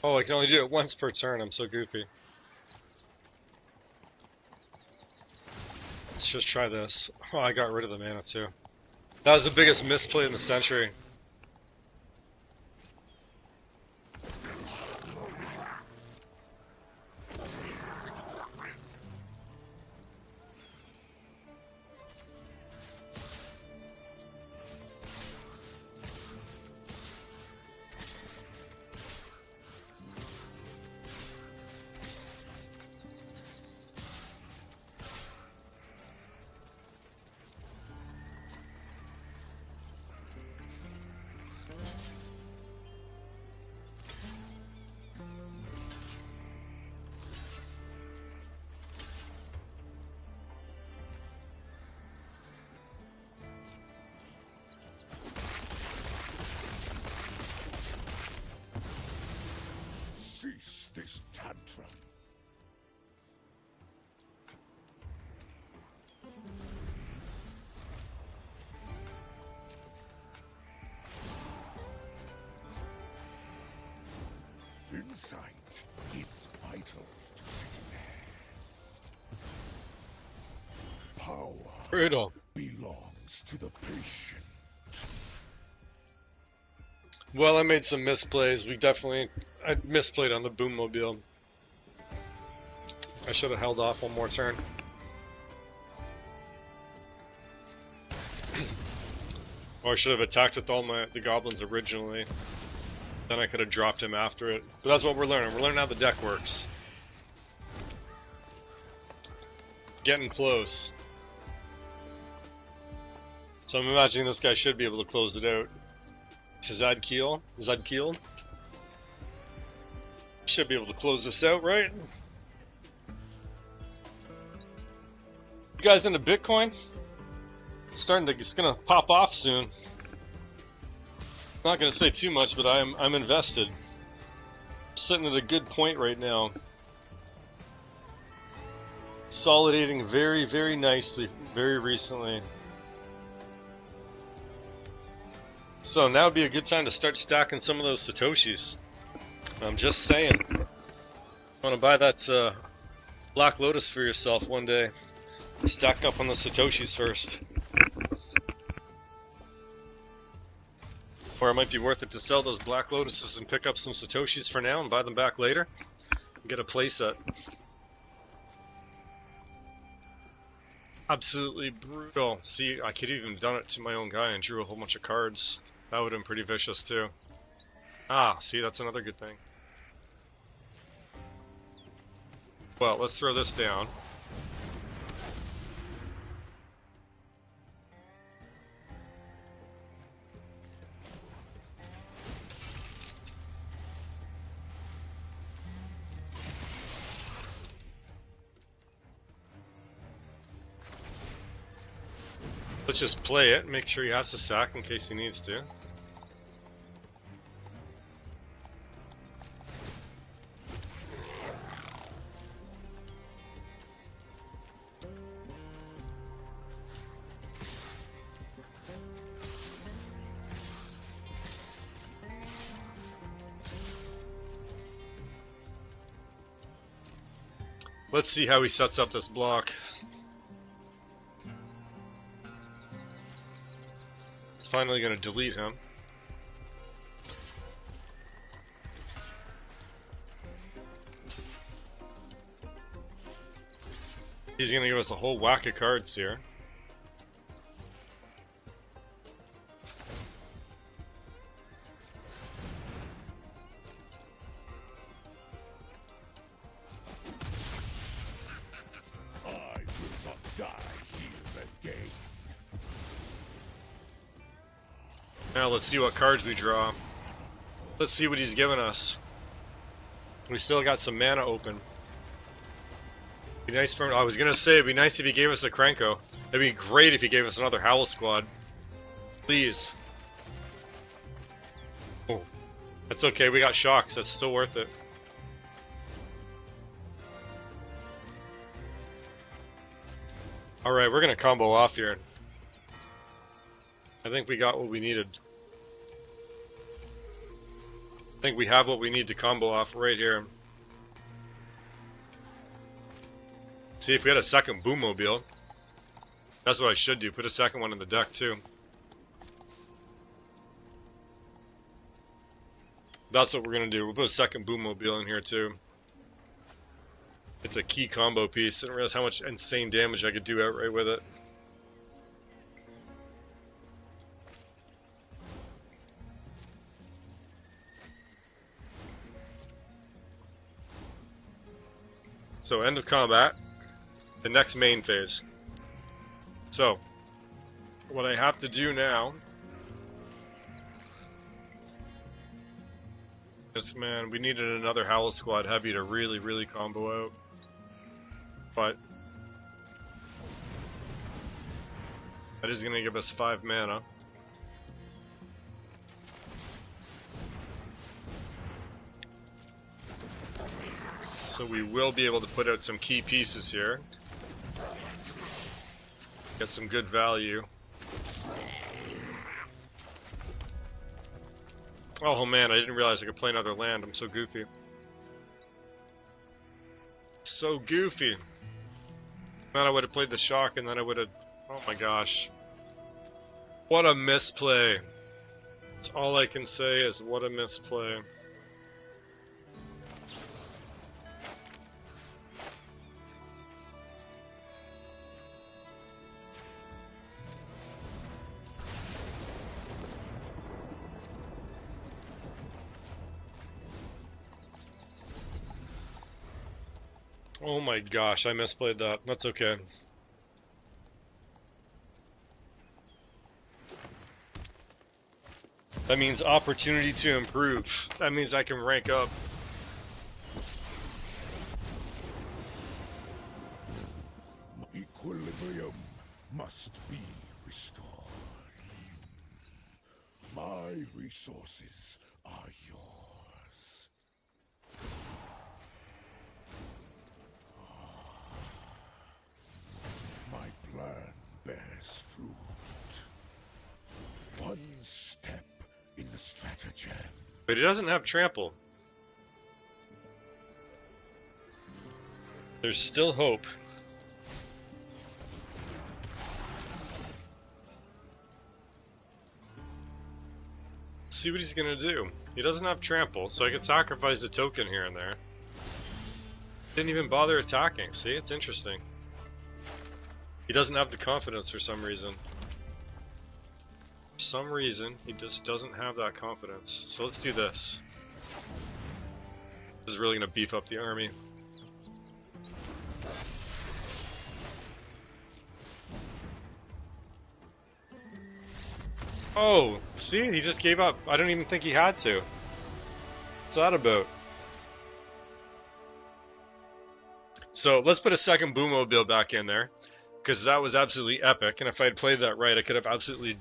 Oh, I can only do it once per turn. I'm so goofy. Let's just try this. Oh, I got rid of the mana too. That was the biggest misplay in the century. Cease this tantrum. Insight is vital to success. Power Brutal. belongs to the patient. Well, I made some misplays. I misplayed on the Boommobile. I should have held off one more turn. Or I should have attacked with all the goblins originally. Then I could have dropped him after it. But that's what we're learning. We're learning how the deck works. Getting close. So I'm imagining this guy should be able to close it out. Zadkiel? Should be able to close this out, right? You guys into Bitcoin? It's gonna pop off soon. Not gonna say too much, but I'm invested. Sitting at a good point right now. Consolidating very, very nicely, very recently. So now would be a good time to start stacking some of those Satoshis. I'm just saying. Want to buy that Black Lotus for yourself one day. Stack up on the Satoshis first. Or it might be worth it to sell those Black Lotuses and pick up some Satoshis for now and buy them back later. Get a playset. Absolutely brutal. See, I could even done it to my own guy and drew a whole bunch of cards. That would have been pretty vicious too. Ah, see, that's another good thing. Well, let's throw this down. Let's just play it, make sure he has to sack in case he needs to. Let's see how he sets up this block. It's finally going to delete him. He's going to give us a whole whack of cards here. Now let's see what cards we draw. Let's see what he's giving us. We still got some mana open. Be nice for him. I was gonna say it'd be nice if he gave us a Krenko. It'd be great if he gave us another Howl Squad. Please. Oh, that's okay. We got Shocks. That's still worth it. All right, we're gonna combo off here. I think we got what we needed. I think we have what we need to combo off right here. See, if we had a second Boommobile, that's what I should do. Put a second one in the deck too. That's what we're gonna do. We'll put a second Boommobile in here too. It's a key combo piece. I didn't realize how much insane damage I could do outright with it. So end of combat, the next main phase. So, what I have to do now is, man, we needed another Howl Squad Heavy to really combo out. But that is going to give us 5 mana. So we will be able to put out some key pieces here. Get some good value. Oh man, I didn't realize I could play another land. I'm so goofy. So goofy. Man, I would have played the shock and then I would have... Oh my gosh. What a misplay. That's all I can say is what a misplay. Oh my gosh, I misplayed that. That's okay. That means opportunity to improve. That means I can rank up. Equilibrium must be restored. My resources are yours. My plan bears fruit. One step in the stratagem. But he doesn't have trample. There's still hope. Let's see what he's gonna do. He doesn't have trample, so I can sacrifice a token here and there. Didn't even bother attacking. See, it's interesting. He doesn't have the confidence for some reason. For some reason, he just doesn't have that confidence. So let's do this. This is really gonna beef up the army. Oh, see, he just gave up. I don't even think he had to. What's that about? So let's put a second Boommobile back in there, because that was absolutely epic, and if I had played that right, I could have absolutely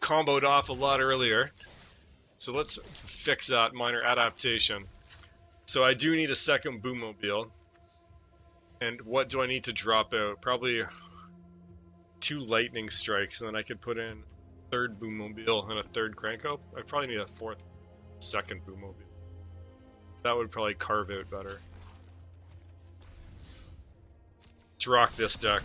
comboed off a lot earlier. So let's fix that minor adaptation. So I do need a second Boommobile. And what do I need to drop out? Probably 2 lightning strikes, and then I could put in a third Boommobile and a third Cranko. I probably need a second Boommobile. That would probably carve out better. Let's rock this deck.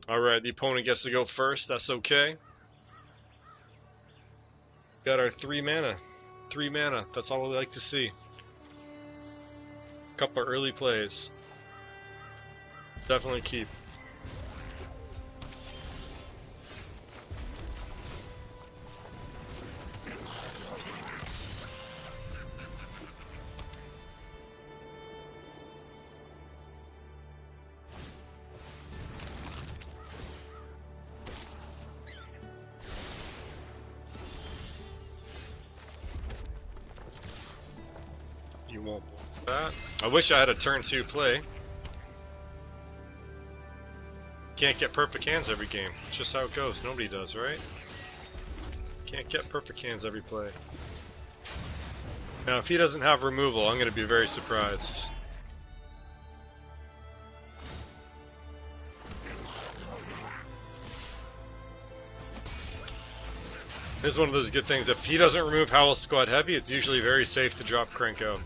Alright, the opponent gets to go first, that's okay. Got our 3 mana. 3 mana, that's all we like to see. Couple early plays. Definitely keep. You won't block that. I wish I had a turn 2 play. Can't get perfect hands every game. It's just how it goes. Nobody does, right? Can't get perfect hands every play. Now, if he doesn't have removal, I'm going to be very surprised. This is one of those good things. If he doesn't remove Howl Squad Heavy, it's usually very safe to drop Krenko.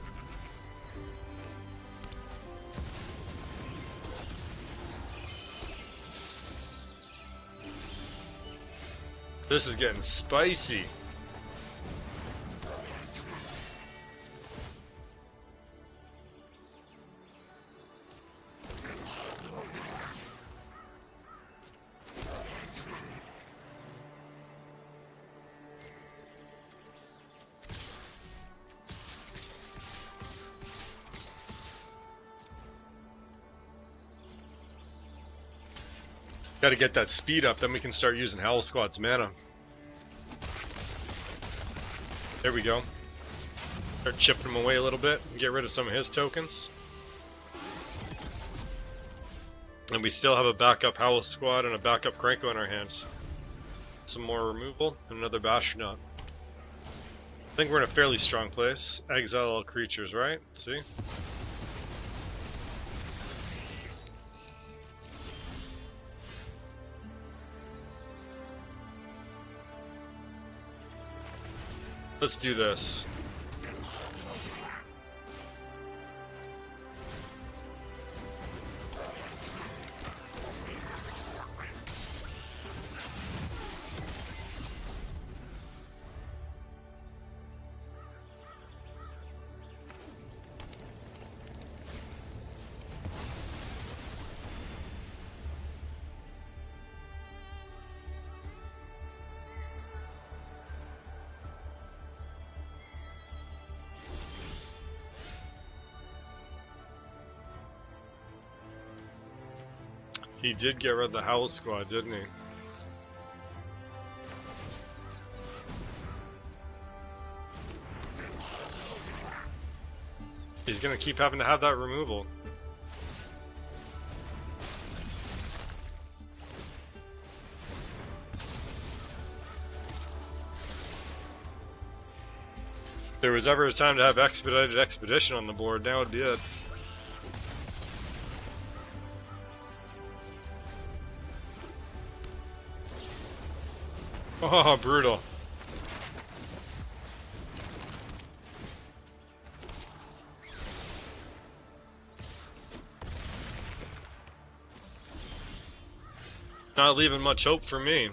This is getting spicy. Gotta get that speed up, then we can start using Howl Squad's mana. There we go. Start chipping him away a little bit, get rid of some of his tokens. And we still have a backup Howl Squad and a backup Krenko in our hands. Some more removal, and another Bastronaut. I think we're in a fairly strong place. Exile all creatures, right? See? Let's do this. He did get rid of the Howl Squad, didn't he? He's gonna keep having to have that removal. If there was ever a time to have Expedited Expedition on the board, now would be it. Oh, brutal. Not leaving much hope for me.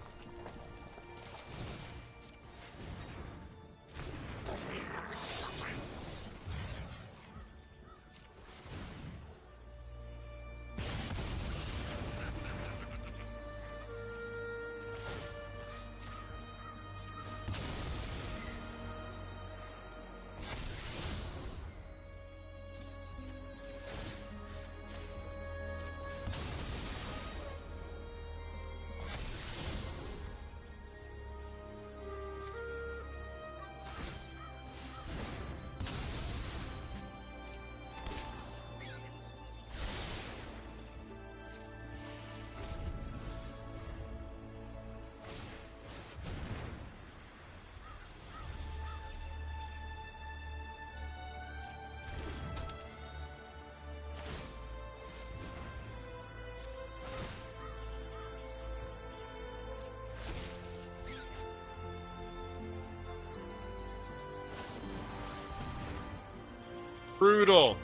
Brutal.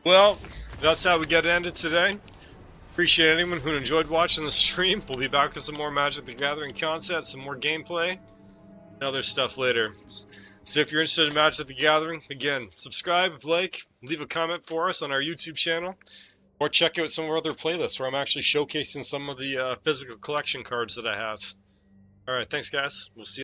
Well, that's how we get ended today. Appreciate anyone who enjoyed watching the stream. We'll be back with some more Magic the Gathering content, some more gameplay, and other stuff later. So if you're interested in Magic the Gathering, again, subscribe, like, leave a comment for us on our YouTube channel, or check out some of our other playlists where I'm actually showcasing some of the physical collection cards that I have. Alright, thanks guys. We'll see you.